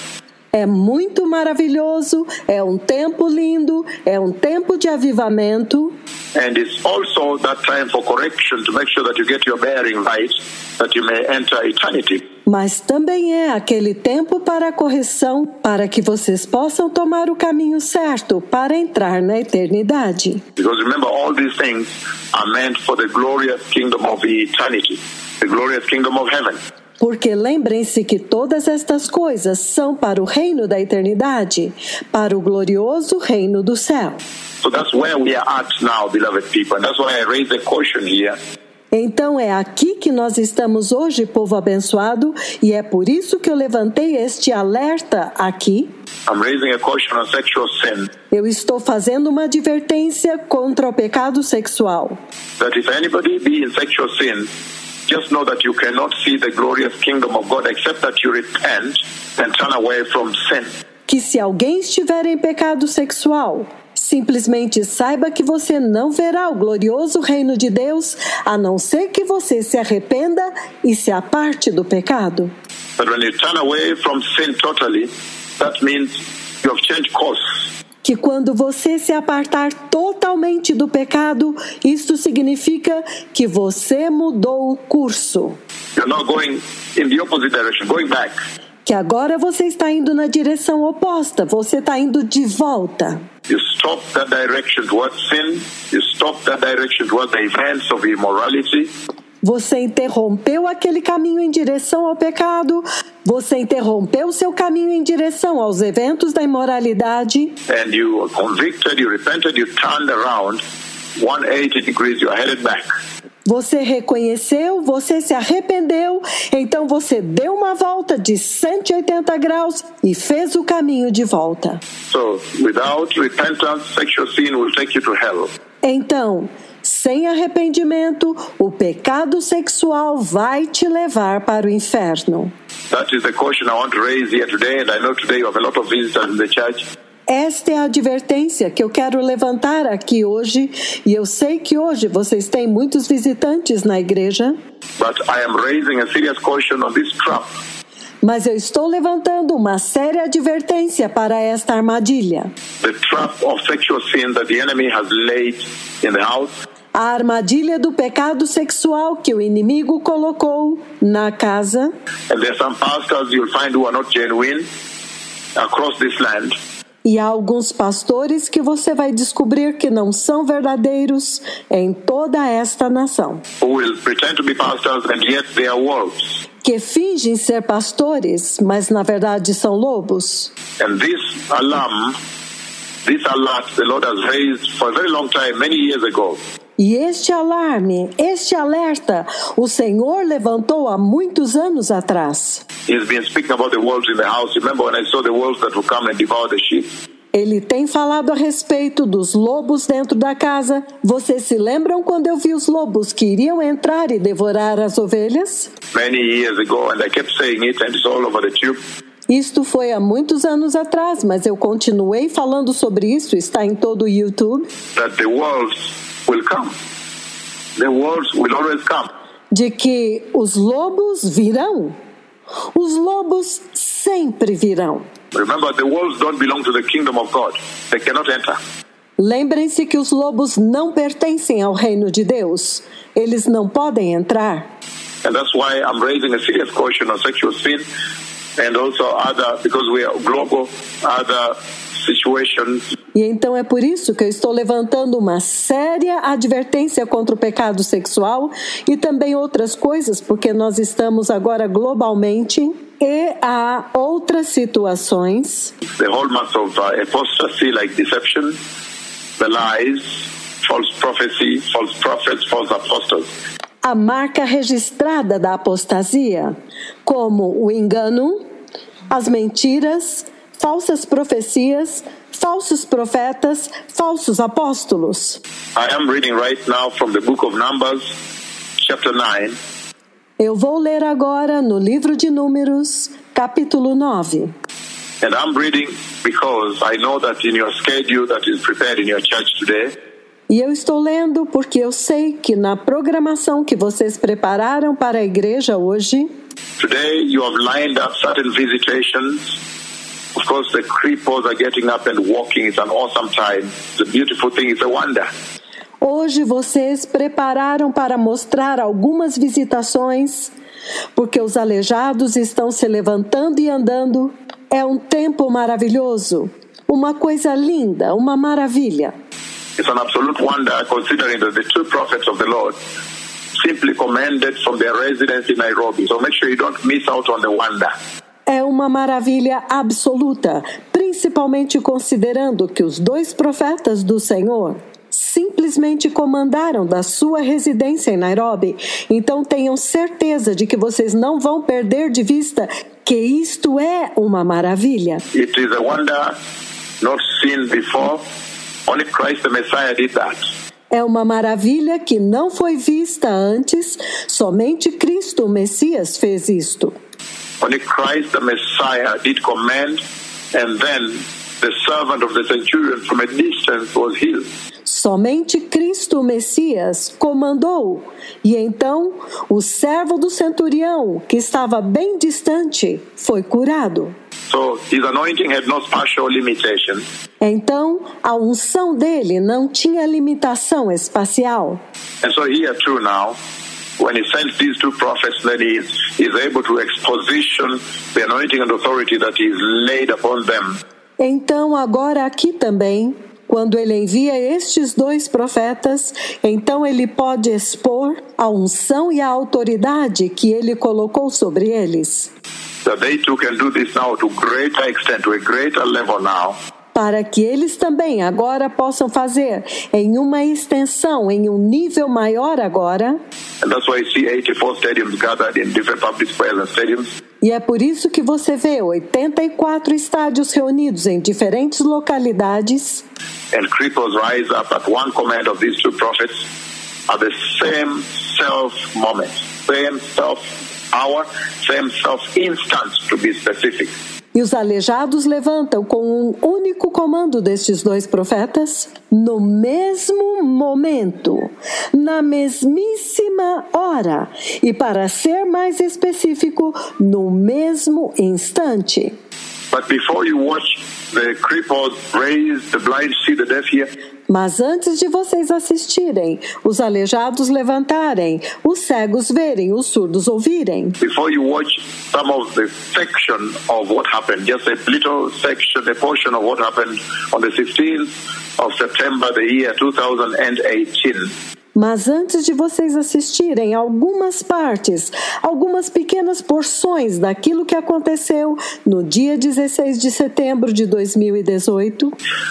A: É muito maravilhoso, é um tempo lindo, é um tempo de avivamento.
B: And it's also that time for correction to make sure that you get your bearing right, that you may enter eternity.
A: Mas também é aquele tempo para a correção, para que vocês possam tomar o caminho certo para entrar na eternidade.
B: Because remember, all these things are meant for the glorious kingdom of eternity, the glorious kingdom of heaven.
A: Porque lembrem-se que todas estas coisas são para o reino da eternidade, para o glorioso reino do céu.
B: So that's where we are at now, beloved people, and that's why I raise the caution here.
A: Então é aqui que nós estamos hoje, povo abençoado, e é por isso que eu levantei este alerta aqui.
B: I'm raising a caution on sexual sin.
A: Eu estou fazendo uma advertência contra o pecado sexual.
B: That if anybody be in sexual sin, just know that you cannot see the glorious kingdom of God except that you repent and turn away from sin.
A: Que se alguém estiver em pecado sexual, simplesmente saiba que você não verá o glorioso reino de Deus, a não ser que você se arrependa e se aparte do pecado.
B: But when you turn away from sin totally, that means you have changed course.
A: Que quando você se apartar totalmente do pecado, isto significa que você mudou o curso.
B: You're not going in the opposite direction, going back.
A: Que agora você está indo na direção oposta, você está indo de volta.
B: You stop that direction towards sin. You stop that direction towards the events of immorality.
A: Você interrompeu aquele caminho em direção ao pecado, você interrompeu seu caminho em direção aos eventos da imoralidade.
B: And you were convicted, you repented, you turned around 180 degrees, you are headed back.
A: Você reconheceu, você se arrependeu, então você deu uma volta de 180 graus e fez o caminho de volta.
B: So, without repentance, sexual sin will take you to hell.
A: Então, sem arrependimento, o pecado sexual vai te levar para o inferno.
B: That is the caution I want to raise here today, and I know today you have a lot of visitors in the church.
A: Esta é a advertência que eu quero levantar aqui hoje, e eu sei que hoje vocês têm muitos visitantes na igreja.
B: But I am raising a serious caution on this trap.
A: Mas eu estou levantando uma séria advertência para esta armadilha.
B: The trap of sexual sin that the enemy has laid in the house.
A: A armadilha do pecado sexual que o inimigo colocou na casa.
B: And there are some pastors you'll find who are not genuine across this land.
A: E há alguns pastores que você vai descobrir que não são verdadeiros em toda esta nação.
B: Who will pretend to be pastors and yet they are wolves.
A: Que fingem ser pastores, mas na verdade são lobos.
B: And this alarm, this alert, the Lord has raised for a very long time, many years ago.
A: E este alarme, este alerta, o Senhor levantou há muitos anos atrás.
B: He's been speaking about the wolves in the house. Remember when I saw the wolves that will come and devour the sheep?
A: Ele tem falado a respeito dos lobos dentro da casa. Vocês se lembram quando eu vi os lobos que iriam entrar e devorar as ovelhas?
B: Many years ago, and I kept saying it, and it's all over the tube.
A: Isto foi há muitos anos atrás, mas eu continuei falando sobre isso, está em todo o YouTube.
B: That the wolves will come. The wolves will always come.
A: De que os lobos virão. Os lobos sempre virão.
B: Remember, the wolves don't belong to the kingdom of God. They cannot enter.
A: Lembrem-se que os lobos não pertencem ao reino de Deus. Eles não podem entrar.
B: And that's why I'm raising a serious caution on sexual sin. and also because we are global, other situations.
A: E então é por isso que eu estou levantando uma séria advertência contra o pecado sexual e também outras coisas, porque nós estamos agora globalmente e há outras situações.
B: The hallmarks of apostasy, like deception, the lies, false prophecy, false prophets, false apostles.
A: A marca registrada da apostasia, como o engano, as mentiras, falsas profecias, falsos profetas, falsos apóstolos.
B: I am reading right now from the book of Numbers, chapter 9.
A: Eu vou ler agora no livro de Números, capítulo 9.
B: And I'm reading because I know that in your schedule that is prepared in your church today,
A: e eu estou lendo porque eu sei que na programação que vocês prepararam para a igreja hoje,
B: today you have lined up certain visitations. Of course, the cripples are getting up and walking. It's an awesome time. It's a beautiful thing. It's a wonder.
A: Hoje vocês prepararam para mostrar algumas visitações, porque os aleijados estão se levantando e andando. É um tempo maravilhoso, uma coisa linda, uma maravilha.
B: It's an absolute wonder, considering that the two prophets of the Lord simply commanded from their residence in Nairobi. So make sure you don't miss out on the wonder.
A: É uma maravilha absoluta, principalmente considerando que os dois profetas do Senhor simplesmente comandaram da sua residência em Nairobi. Então tenham certeza de que vocês não vão perder de vista que isto é uma maravilha.
B: It is a wonder not seen before. Only Christ the Messiah did that.
A: É uma maravilha que não foi vista antes, somente Cristo, o Messias, fez isto.
B: Only Christ the Messiah did command, and then the servant of the centurion from a distance was healed.
A: Somente Cristo, o Messias, comandou, e então o servo do centurião, que estava bem distante, foi curado.
B: So his anointing had no spatial limitation.
A: Então, a unção dele não tinha limitação espacial.
B: And so here too now, when he sends these two prophets, then he is able to exposition the anointing and authority that is laid upon them.
A: Então, agora aqui também, quando ele envia estes dois profetas, então ele pode expor a unção e a autoridade que ele colocou sobre eles.
B: That they too can do this now to greater extent, to a greater level now.
A: Para que eles também agora possam fazer em uma extensão, em um nível maior agora.
B: And that's why you see 84 stadiums gathered in different public squares and stadiums.
A: E é por isso que você vê 84 estádios reunidos em diferentes localidades.
B: And cripples rise up at one command of these two prophets at the same self-moment, same self-hour, same self-instant, to be specific.
A: E os aleijados levantam com um único comando destes dois profetas, no mesmo momento, na mesmíssima hora, e para ser mais específico, no mesmo instante.
B: But before you watch the cripples raise, the blind see, the deaf hear.
A: Mas antes de vocês assistirem, os aleijados levantarem, os cegos verem, os surdos ouvirem.
B: Before you watch some of the section of what happened, just a little section, a portion of what happened on the 16th of September, the year 2018.
A: Mas antes de vocês assistirem algumas partes, algumas pequenas porções daquilo que aconteceu no dia 16 de setembro de 2018.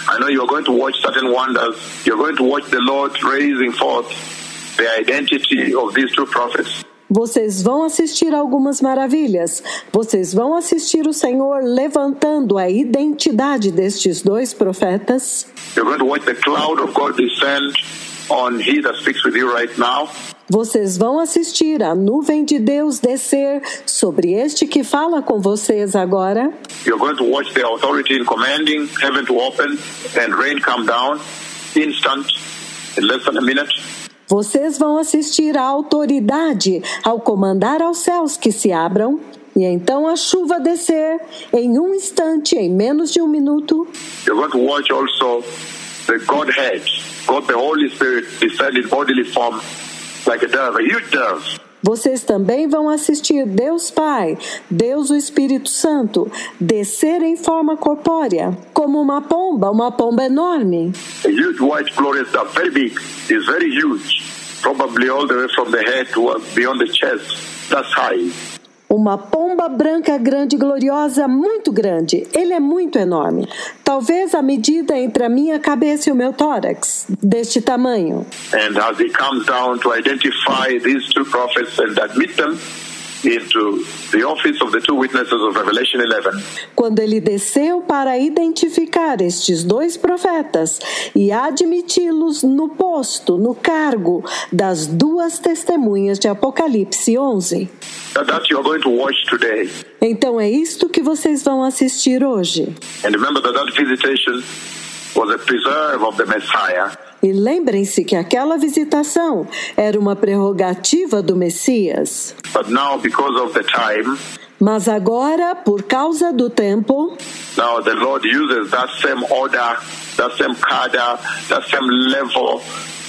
B: I know you're going to watch certain wonders. You're going to watch the Lord raising forth the identity of these two prophets.
A: Vocês vão assistir algumas maravilhas. Vocês vão assistir o Senhor levantando a identidade destes dois profetas.
B: You're going to watch the cloud of God descend on he that speaks with you right now.
A: Vocês vão assistir a nuvem de Deus descer sobre este que fala com vocês agora.
B: You're going to watch the authority in commanding heaven to open and rain come down, instant, in less than a minute.
A: Vocês vão assistir a autoridade ao comandar aos céus que se abram, e então a chuva descer em um instante, em menos de um minuto.
B: You're going to watch also the Godhead, God the Holy Spirit descend in bodily form like a dove, a huge dove.
A: Vocês também vão assistir Deus Pai, Deus o Espírito Santo, descer em forma corpórea, como uma pomba enorme.
B: A huge white glorious dove, very big, is very huge, probably all the way from the head to beyond the chest. That's high.
A: Uma pomba branca grande e gloriosa, muito grande. Ele é muito enorme. Talvez a medida entre a minha cabeça e o meu tórax, deste tamanho.
B: And as he comes down to identify these two prophets and admit them into the office of the two witnesses of Revelation 11.
A: Quando ele desceu para identificar estes dois profetas e admiti-los no posto, no cargo das duas testemunhas de Apocalipse 11.
B: That you are going to watch today.
A: Então é isto que vocês vão assistir hoje.
B: And remember that visitation was a preserve of the Messiah.
A: E lembrem-se que aquela visitação era uma prerrogativa do Messias.
B: But now, because of the time,
A: mas agora, por causa do tempo,
B: now the Lord uses that same order, that same cadre, that same level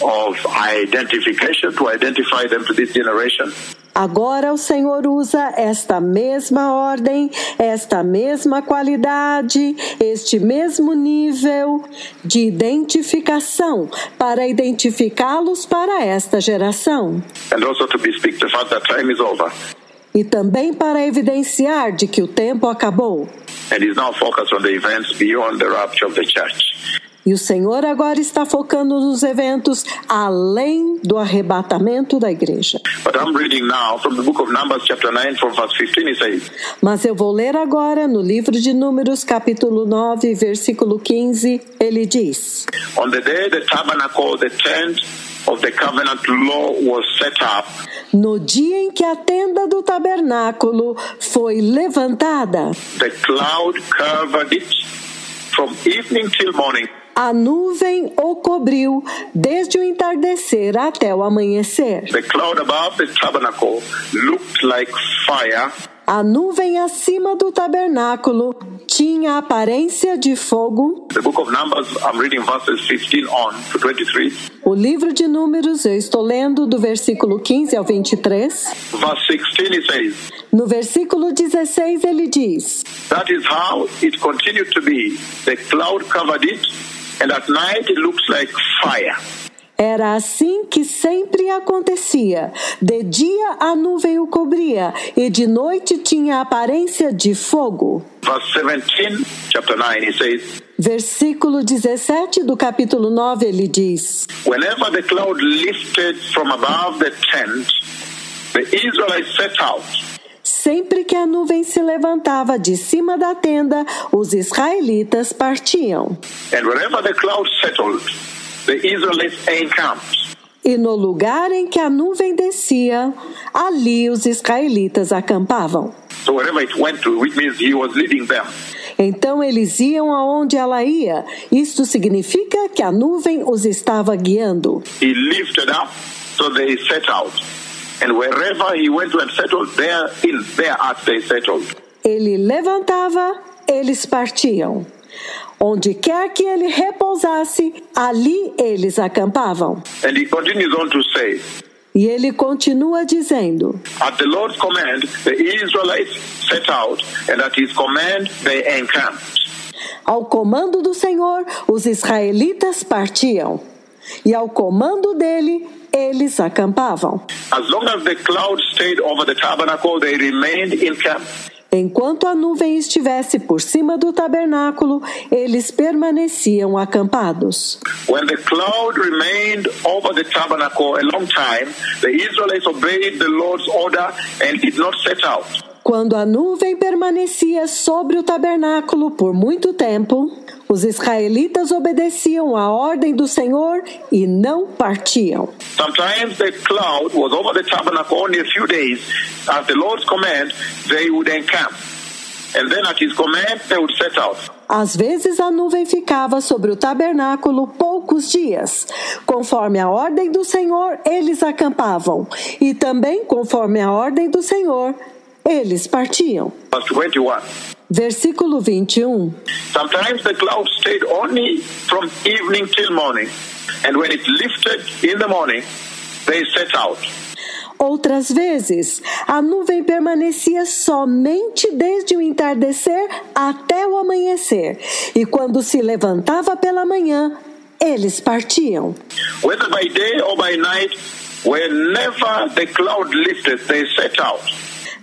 B: of identification to identify them to this generation.
A: Agora o Senhor usa esta mesma ordem, esta mesma qualidade, este mesmo nível de identificação para identificá-los para esta geração.
B: And also to bespeak the fact that time is over.
A: E também para evidenciar de que o tempo acabou.
B: And he's now focused on the events beyond the rapture of the church.
A: E o Senhor agora está focando nos eventos além do arrebatamento da igreja.
B: But I'm reading now from the book of Numbers chapter 9 from verse 15 it says.
A: Mas eu vou ler agora no livro de Números capítulo 9, versículo 15, ele diz:
B: On the day the tabernacle, the tent of the covenant law was set up.
A: No dia em que a tenda do tabernáculo foi levantada,
B: the cloud covered it from evening till morning.
A: A nuvem o cobriu desde o entardecer até o amanhecer.
B: The cloud above the tabernacle looked like fire.
A: A nuvem acima do tabernáculo tinha a aparência de fogo.
B: The book of Numbers, I'm reading verses 15 on to 23.
A: O livro de Números, eu estou lendo do versículo 15 ao 23.
B: Verse 16 it says.
A: No versículo 16 ele diz:
B: That is how it continued to be. The cloud covered it, and at night it looks like fire.
A: Era assim que sempre acontecia. De dia a nuvem o cobria e de noite tinha a aparência de fogo.
B: Verse 17, chapter 9, it says,
A: Versículo 17 do capítulo 9 ele diz:
B: Whenever the cloud lifted from above the tent, the Israelites set out.
A: Sempre que a nuvem se levantava de cima da tenda, os israelitas partiam.
B: And wherever the cloud settled, the Israelites encamped.
A: E no lugar em que a nuvem descia, ali os israelitas acampavam.
B: So wherever it went to, which means he was leading them.
A: Então eles iam aonde ela ia. Isto significa que a nuvem os estava guiando.
B: He lifted up, so they set out. And wherever he went and settled, thereat they settled.
A: Ele levantava, eles partiam. Onde quer que ele repousasse, ali eles acampavam.
B: And he continues on to say,
A: e ele continua dizendo:
B: At the Lord's command, the Israelites set out, and at his command they encamped.
A: Ao comando do Senhor, os israelitas partiam. E ao comando dele, eles acampavam.
B: As long as the cloud stayed over the tabernacle, they remained in camp.
A: Enquanto a nuvem estivesse por cima do tabernáculo, eles permaneciam acampados.
B: When the cloud remained over the tabernacle a long time, the Israelites obeyed the Lord's order and did not set out.
A: Quando a nuvem permanecia sobre o tabernáculo por muito tempo, os israelitas obedeciam à ordem do Senhor e não partiam.
B: Sometimes the cloud was over the tabernacle only a few days. At the Lord's command, they would encamp. And then at his command, they would set out.
A: Às vezes a nuvem ficava sobre o tabernáculo poucos dias. Conforme a ordem do Senhor, eles acampavam. E também, conforme a ordem do Senhor, eles partiam.
B: Verse 21.
A: Versículo 21.
B: Sometimes the cloud stayed only from evening till morning, and when it lifted in the morning, they set out.
A: Outras vezes, a nuvem permanecia somente desde o entardecer até o amanhecer, e quando se levantava pela manhã, eles partiam.
B: Whether by day or by night, whenever the cloud lifted, they set out.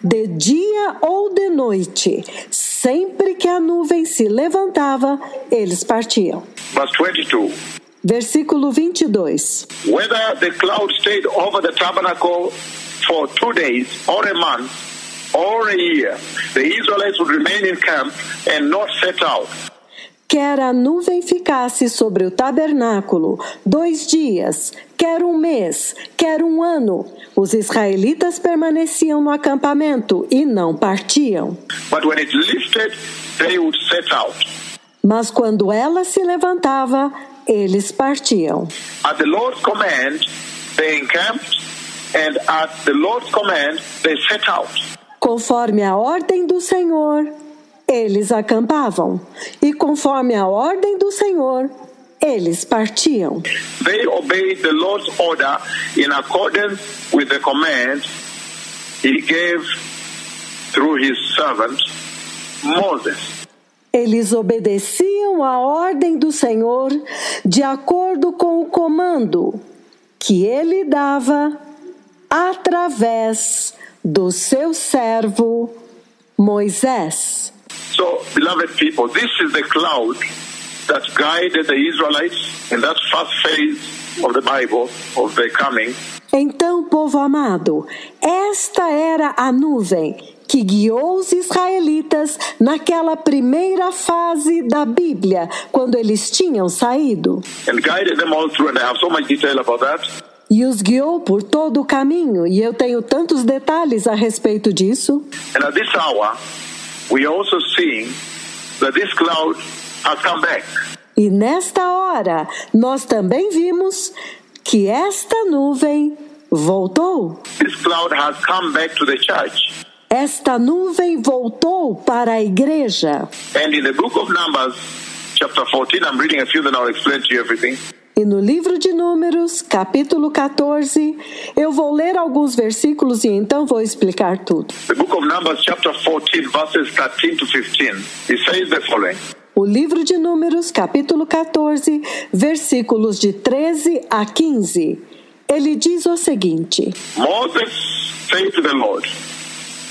A: De dia ou de noite, sempre que a nuvem se levantava, eles partiam.
B: Verse 22.
A: Versículo 22.
B: Whether the cloud stayed over the tabernacle for 2 days, or a month, or a year, the Israelites would remain in camp and not set out.
A: Quer a nuvem ficasse sobre o tabernáculo 2 dias, quer 1 mês, quer 1 ano, os israelitas permaneciam no acampamento e não partiam.
B: But when it lifted, they would set out.
A: Mas quando ela se levantava, eles partiam.
B: At the Lord's command, they encamped, and at the Lord's command, they set out.
A: Conforme a ordem do Senhor, eles acampavam, e conforme a ordem do Senhor, eles partiam.
B: They obeyed the Lord's order in accordance with the command He gave through His servant Moses.
A: Eles obedeciam a ordem do Senhor de acordo com o comando que Ele dava através do seu servo Moisés.
B: So, beloved people, this is the cloud that guided the Israelites in that first phase of the Bible, of their coming.
A: Então, povo amado, esta era a nuvem que guiou os israelitas naquela primeira fase da Bíblia, quando eles tinham saído.
B: And guided them all through, and I have so much detail about that.
A: E os guiou por todo o caminho, e eu tenho tantos detalhes a respeito disso.
B: And at this hour, we are also seeing that this cloud has come back.
A: E nesta hora, nós também vimos que esta nuvem voltou.
B: This cloud has come back to the church.
A: Esta nuvem voltou para a igreja.
B: And in the book of Numbers, chapter 14, I'm reading a few, then I'll explain to you everything.
A: E no livro de Números, capítulo 14, eu vou ler alguns versículos e então vou explicar tudo.
B: The book of Numbers, chapter 14, verses 13 to 15, it says the following.
A: O livro de Números, capítulo 14, versículos de 13 a 15. Ele diz o seguinte:
B: Moses said to the Lord,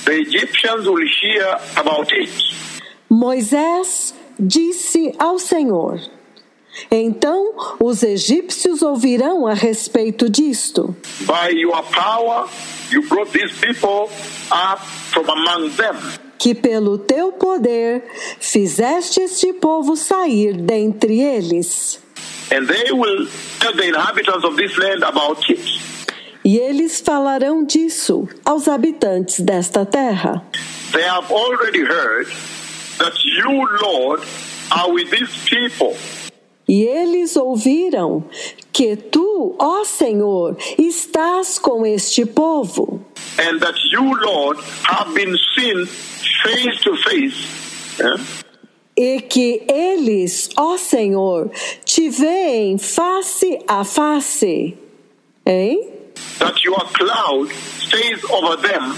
B: the Egyptians will hear about it.
A: Moisés disse ao Senhor: então os egípcios ouvirão a respeito disto.
B: By your power, you brought these people up from among them.
A: Que pelo teu poder fizeste este povo sair dentre eles.
B: And they will tell the inhabitants of this land about it.
A: E eles falarão disso aos habitantes desta terra.
B: They have already heard that you, Lord, are with these people.
A: E eles ouviram que tu, ó Senhor, estás com este povo.
B: And that you, Lord, have been seen face to face.
A: E que eles, ó Senhor, te veem face a face. Hein?
B: That your cloud stays over them,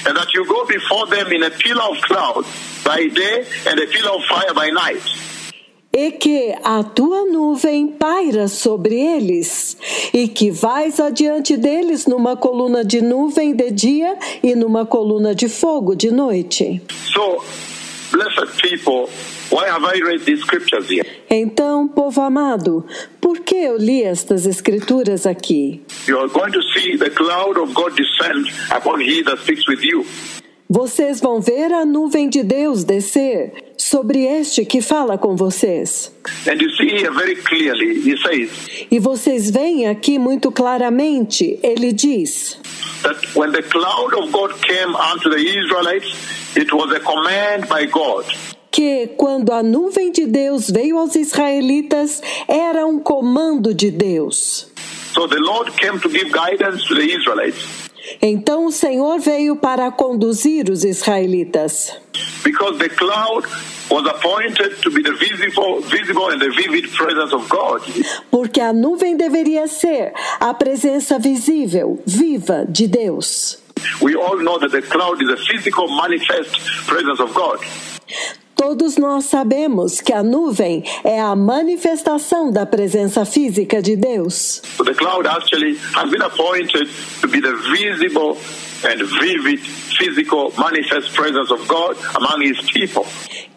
B: and that you go before them in a pillar of cloud by day and a pillar of fire by night.
A: E que a tua nuvem paira sobre eles, e que vais adiante deles numa coluna de nuvem de dia e numa coluna de fogo de noite.
B: So, blessed people, why have I read these scriptures here?
A: Então, povo amado, por que eu li estas escrituras aqui?
B: You are going to see the cloud of God descend upon he that speaks with you.
A: Vocês vão ver a nuvem de Deus descer sobre este que fala com vocês.
B: And you see here very clearly, he says,
A: E vocês veem aqui muito claramente, ele diz,
B: that when the cloud of God came unto the Israelites, it was a command by God.
A: Que quando a nuvem de Deus veio aos israelitas, era um comando de Deus.
B: So the Lord came to give guidance to the Israelites.
A: Então o Senhor veio para conduzir os israelitas.
B: Because the cloud was appointed to be the visible and the vivid presence of God.
A: Porque a nuvem deveria ser a presença visível, viva de Deus.
B: We all know that the cloud is a physical manifest presence of God.
A: Todos nós sabemos que a nuvem é a manifestação da presença física de Deus.
B: So the cloud actually has been appointed to be the visible and vivid physical manifest presence of God among his people.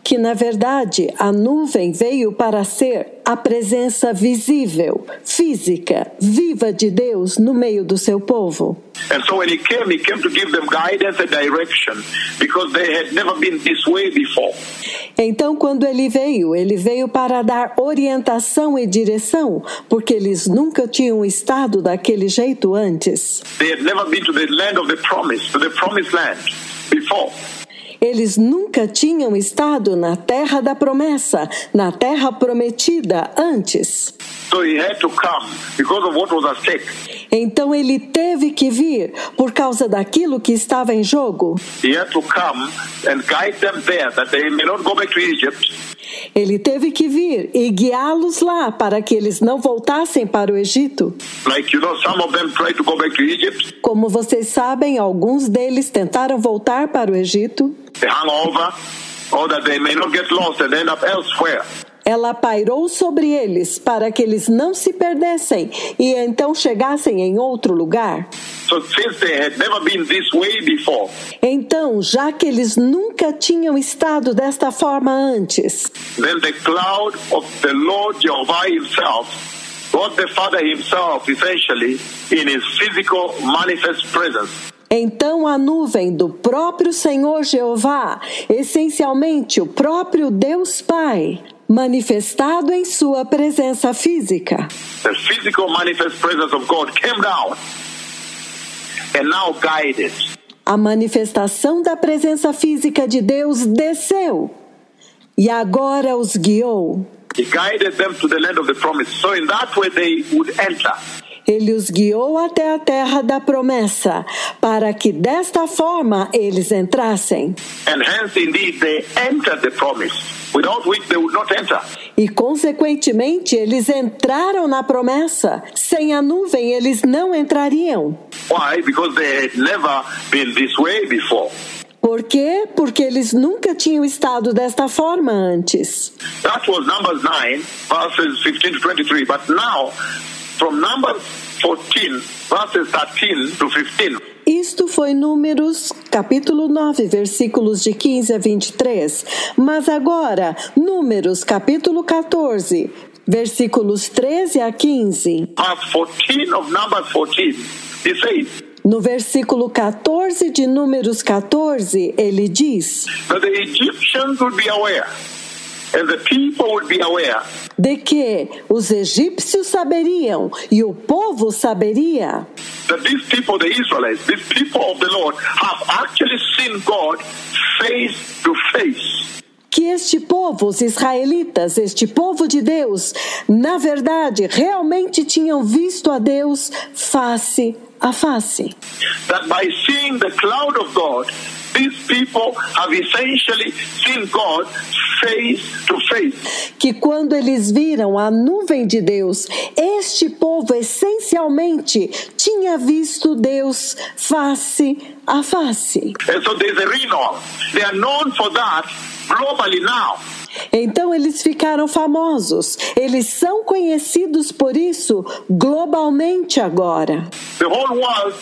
A: Que, na verdade, a nuvem veio para ser a presença visível, física, viva de Deus no meio do seu povo.
B: And so when he came to give them guidance and direction because they had never been this way before.
A: Então, quando ele veio para dar orientação e direção, porque eles nunca tinham estado daquele jeito antes.
B: They had never been to the land of the promise, to the promised land before.
A: Eles nunca tinham estado na terra da promessa, na terra prometida antes.
B: So he had to come because of what was at stake.
A: Então ele teve que vir por causa daquilo que estava em jogo.
B: He had to come and guide them there that they may not go back to Egypt.
A: Ele teve que vir e guiá-los lá para que eles não voltassem para o Egito.
B: Like some of them tried to go back to Egypt.
A: Como vocês sabem, alguns deles tentaram voltar para o Egito.
B: They hung over, or that they may not get lost and end up elsewhere.
A: Ela pairou sobre eles para que eles não se perdessem e então chegassem em outro lugar.
B: So since they had never been this way before,
A: então, já que eles nunca tinham estado desta forma antes,
B: then the cloud of the Lord Jehovah himself, God the Father himself, essentially, in his physical manifest presence,
A: então a nuvem do próprio Senhor Jeová, essencialmente o próprio Deus Pai, manifestado em sua presença física.
B: The physical manifest presence of God came down and now guided.
A: A manifestação da presença física de Deus desceu e agora os guiou.
B: He guided them to the land of the promise. So in that way they would enter.
A: Ele os guiou até a terra da promessa, para que desta forma eles entrassem.
B: And hence, indeed, they entered the promise, without which they would not enter.
A: E, consequentemente, eles entraram na promessa. Sem a nuvem, eles não entrariam.
B: Why? Because they had never been this way before.
A: Por quê? Porque eles nunca tinham estado desta forma antes.
B: That was Numbers 9, verses 15 to 23. But now, from Numbers 14, verses 13 to 15.
A: Isto foi Números, capítulo 9, versículos de 15 a 23. Mas agora, Números, capítulo 14, versículos 13 a 15.
B: Verse 14 of Numbers 14, he says,
A: no versículo 14 de Números 14, ele diz
B: that the Egyptians would be aware, and the people would be aware,
A: de que os egípcios saberiam e o povo saberia
B: that these people, the Israelites, these people of the Lord, have actually seen God face to face.
A: Que este povo, os israelitas, este povo de Deus, na verdade, realmente tinham visto a Deus face a face.
B: That by seeing the cloud of God, these people have essentially seen God face to face.
A: Que quando eles viram a nuvem de Deus, este povo essencialmente tinha visto Deus face a face.
B: And so there's a renown. They are known for that globally now.
A: Então eles ficaram famosos. Eles são conhecidos por isso globalmente agora.
B: The whole world,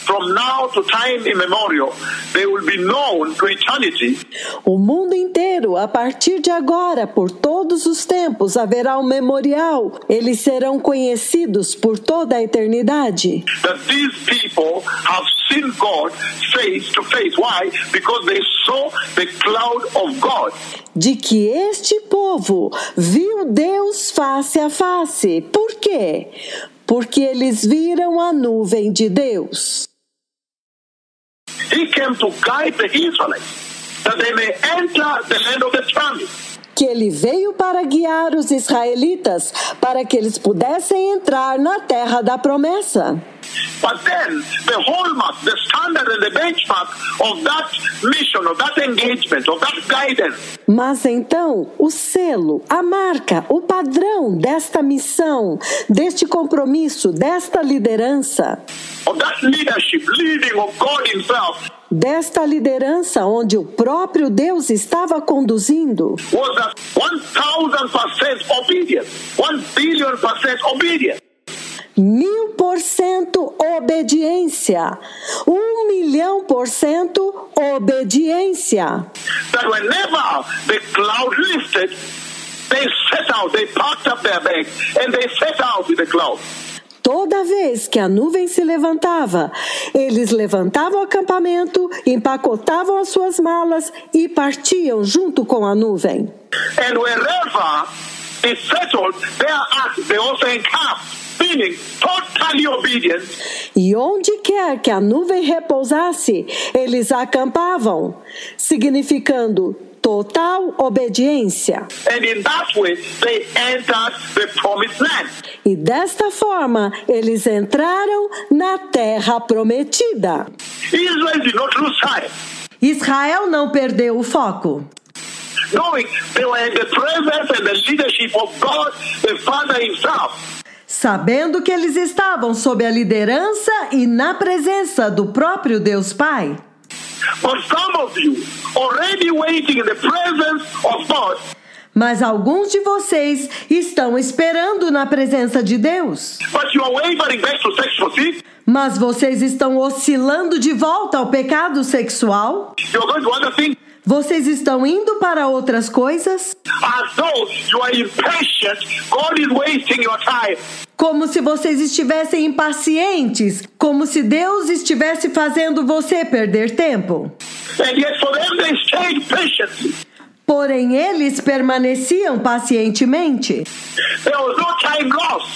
B: from now to time immemorial, they will be known to eternity.
A: O mundo inteiro, a partir de agora, por todos os tempos, haverá um memorial. Eles serão conhecidos por toda a eternidade.
B: That these people have seen God face to face. Why? Because they saw the cloud of God.
A: De que este povo viu Deus face a face. Por quê? Porque eles viram a nuvem de Deus.
B: He came to guide the Israelites, that they may enter the land of the promise.
A: que ele veio para guiar os israelitas para que eles pudessem entrar na terra da promessa.
B: But then, the hallmark, the standard and the benchmark of that mission, of that engagement, of that guidance.
A: Mas então, o selo, a marca, o padrão desta missão, deste compromisso, desta liderança,
B: of that leadership, leading of God himself,
A: desta liderança onde o próprio Deus estava conduzindo,
B: was that 1,000% obedience, 1,000,000,000% obedience.
A: 1000% obediência, 1,000,000% obediência.
B: That whenever the cloud lifted, they set out, they packed up their bags and they set out with the cloud.
A: Toda vez que a nuvem se levantava, eles levantavam o acampamento, empacotavam as suas malas e partiam junto com a nuvem.
B: And wherever it settled, thereat they also encamped. Meaning, totally obedient.
A: E onde quer que a nuvem repousasse, eles acampavam, significando total obediência.
B: And in that way, they entered the promised land.
A: E desta forma, eles entraram na terra prometida.
B: Israel did not lose sight.
A: Israel não perdeu o foco.
B: Knowing they were in the presence and the leadership of God, the Father himself.
A: Sabendo que eles estavam sob a liderança e na presença do próprio Deus Pai.
B: But some of you already waiting in the presence of God.
A: Mas alguns de vocês estão esperando na presença de Deus.
B: But you are wavering back to sexual sin.
A: Mas vocês estão oscilando de volta ao pecado sexual.
B: You are going to other things.
A: Vocês estão indo para outras coisas.
B: As though you are impatient, God is wasting your time.
A: Como se vocês estivessem impacientes, como se Deus estivesse fazendo você perder tempo.
B: And yet for them they stayed patiently.
A: Porém, eles permaneciam pacientemente.
B: There was no time lost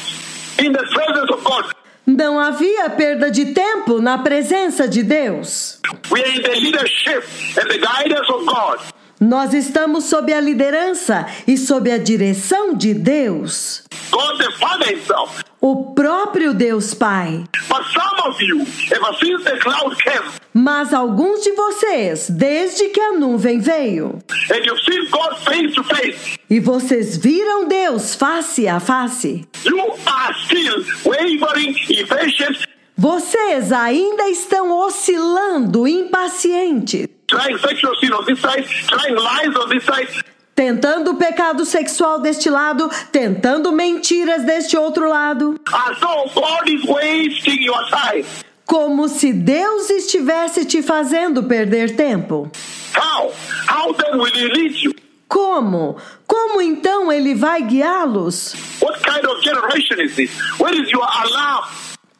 B: in the presence of God.
A: Não havia perda de tempo na presença de Deus.
B: We are in the leadership and the guidance of God.
A: Nós estamos sob a liderança e sob a direção de Deus.
B: God the Father himself.
A: O próprio Deus Pai.
B: But some of you, ever since the cloud came,
A: mas alguns de vocês, desde que a nuvem veio,
B: and you've seen God face to face,
A: e vocês viram Deus face a face,
B: you are still wavering, impatient,
A: vocês ainda estão oscilando, impacientes,
B: trying sexual sin on this side, trying lies on this side,
A: tentando o pecado sexual deste lado, tentando mentiras deste outro lado,
B: as though God is wasting your time.
A: Como se Deus estivesse te fazendo perder tempo.
B: How then will he lead you?
A: Como? Como então ele vai guiá-los?
B: What kind of generation is this? Where is your alarm?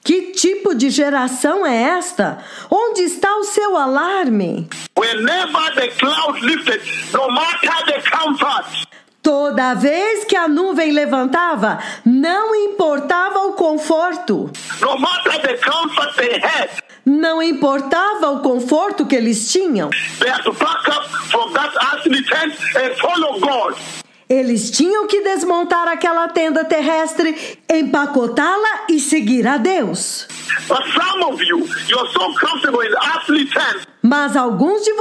A: Que tipo de geração é esta? Onde está o seu alarme?
B: Whenever the cloud lifted, no matter the comfort,
A: toda vez que a nuvem levantava, não importava o conforto.
B: No matter the comfort they had,
A: não importava o conforto que eles tinham.
B: They had to pack up from that earthly tent and follow God.
A: Eles tinham que desmontar aquela tenda terrestre, empacotá-la e seguir a Deus.
B: But some of you, you're so comfortable in the earthly tent.
A: Mas alguns de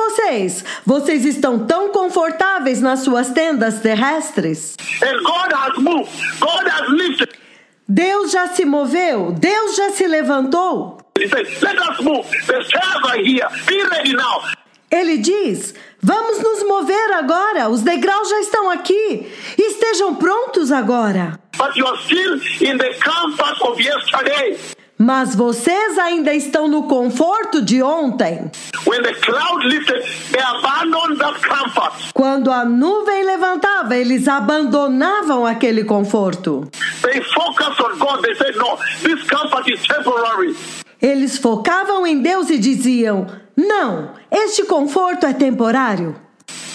A: vocês estão tão confortáveis nas suas tendas terrestres.
B: And God has moved. God has lifted.
A: Deus já se moveu, Deus já se levantou.
B: He said, let us move. The stairs are here. Be ready now.
A: Ele diz, vamos nos mover agora, os degraus já estão aqui, estejam prontos agora.
B: But you're still in the comfort of yesterday.
A: Mas vocês ainda estão no conforto de ontem.
B: When the cloud lifted, they abandoned that comfort.
A: Quando a nuvem levantava, eles abandonavam aquele conforto.
B: They focused on God. They said, no, this comfort is temporary.
A: Eles focavam em Deus e diziam, não, este conforto é temporário.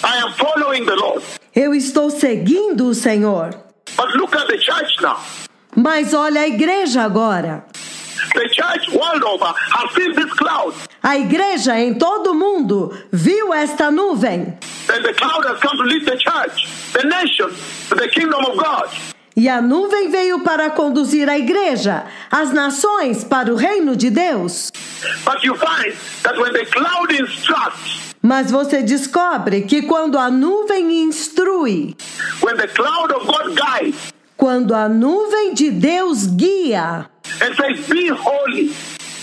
B: I am following the Lord.
A: Eu estou seguindo o Senhor.
B: But look at the church now.
A: Mas olha a igreja agora.
B: The church world over has seen this cloud.
A: A igreja em todo o mundo viu esta nuvem.
B: And the cloud has come to lead the church. the nation to the kingdom of God.
A: E a nuvem veio para conduzir a igreja, as nações, para o reino de Deus.
B: But you find that when the cloud instructs,
A: Mas você descobre que quando a nuvem instrui,
B: when the cloud of God guides
A: quando a nuvem de Deus guia
B: and says, be holy,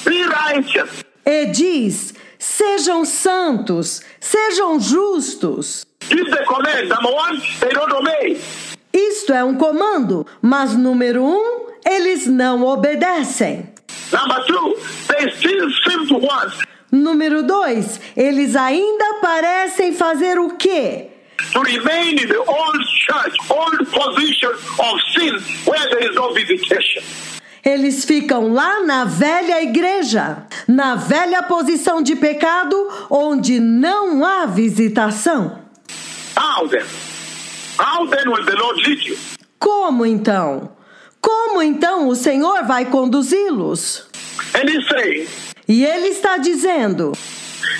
B: be righteous,
A: e diz, sejam santos, sejam justos.
B: give the command. Number one, they don't obey.
A: Isto é um comando, mas número 1, eles não obedecem.
B: Number two, they still seem to want
A: Número 2, eles ainda parecem fazer o quê?
B: to remain in the old church, old position of sin where there is no visitation.
A: Eles ficam lá na velha igreja, na velha posição de pecado, onde não há visitação.
B: How then? How then will the Lord lead you?
A: Como então? Como então o Senhor vai conduzi-los?
B: And he's saying,
A: E ele está dizendo,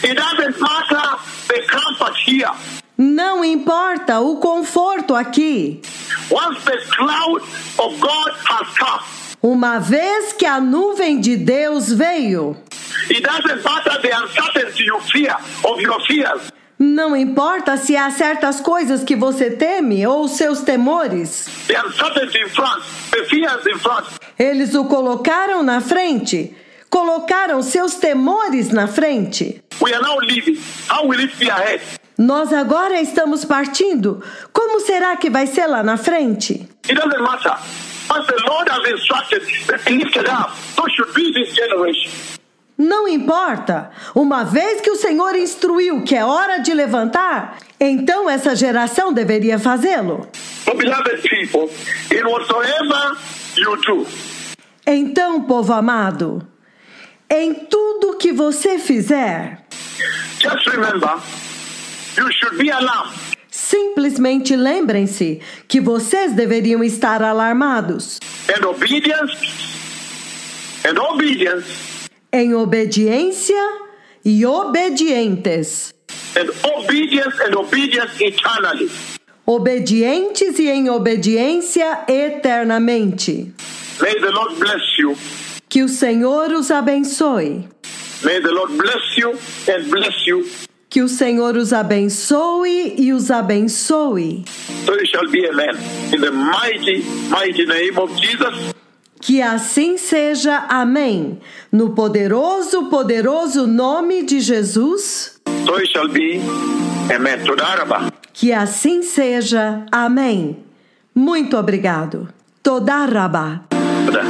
B: it doesn't matter the comfort here.
A: não importa o conforto aqui.
B: Once the cloud of God has come,
A: Uma vez que a nuvem de Deus veio,
B: it doesn't matter the uncertainty you fear of your fears.
A: não importa se há certas coisas que você teme ou seus temores,
B: The uncertainty in front, the fears in front.
A: eles o colocaram na frente, colocaram seus temores na frente.
B: We are now leaving. How will it be ahead?
A: Nós agora estamos partindo. Como será que vai ser lá na frente?
B: It doesn't matter. Once the Lord has instructed, be lifted up. So should be this generation.
A: Não importa. Uma vez que o Senhor instruiu que é hora de levantar, então essa geração deveria fazê-lo.
B: So, beloved people, in whatsoever you do,
A: Então, povo amado, em tudo que você fizer,
B: just remember, you should be alarmed.
A: simplesmente lembrem-se que vocês deveriam estar alarmados,
B: And obedience,
A: em obediência e obedientes,
B: and obedience eternally.
A: obedientes e em obediência eternamente.
B: May the Lord bless you.
A: Que o Senhor os abençoe.
B: May the Lord bless you and bless you.
A: Que o Senhor os abençoe e os abençoe.
B: So it shall be, amen. In the mighty, mighty name of Jesus.
A: Que assim seja, amém. No poderoso, poderoso nome de Jesus.
B: So it shall be, amen. Toda rabba.
A: Que assim seja, amém. Muito obrigado. Toda rabá.
B: Toda.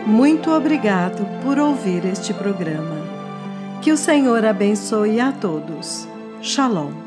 A: Muito obrigado por ouvir este programa. Que o Senhor abençoe a todos. Shalom.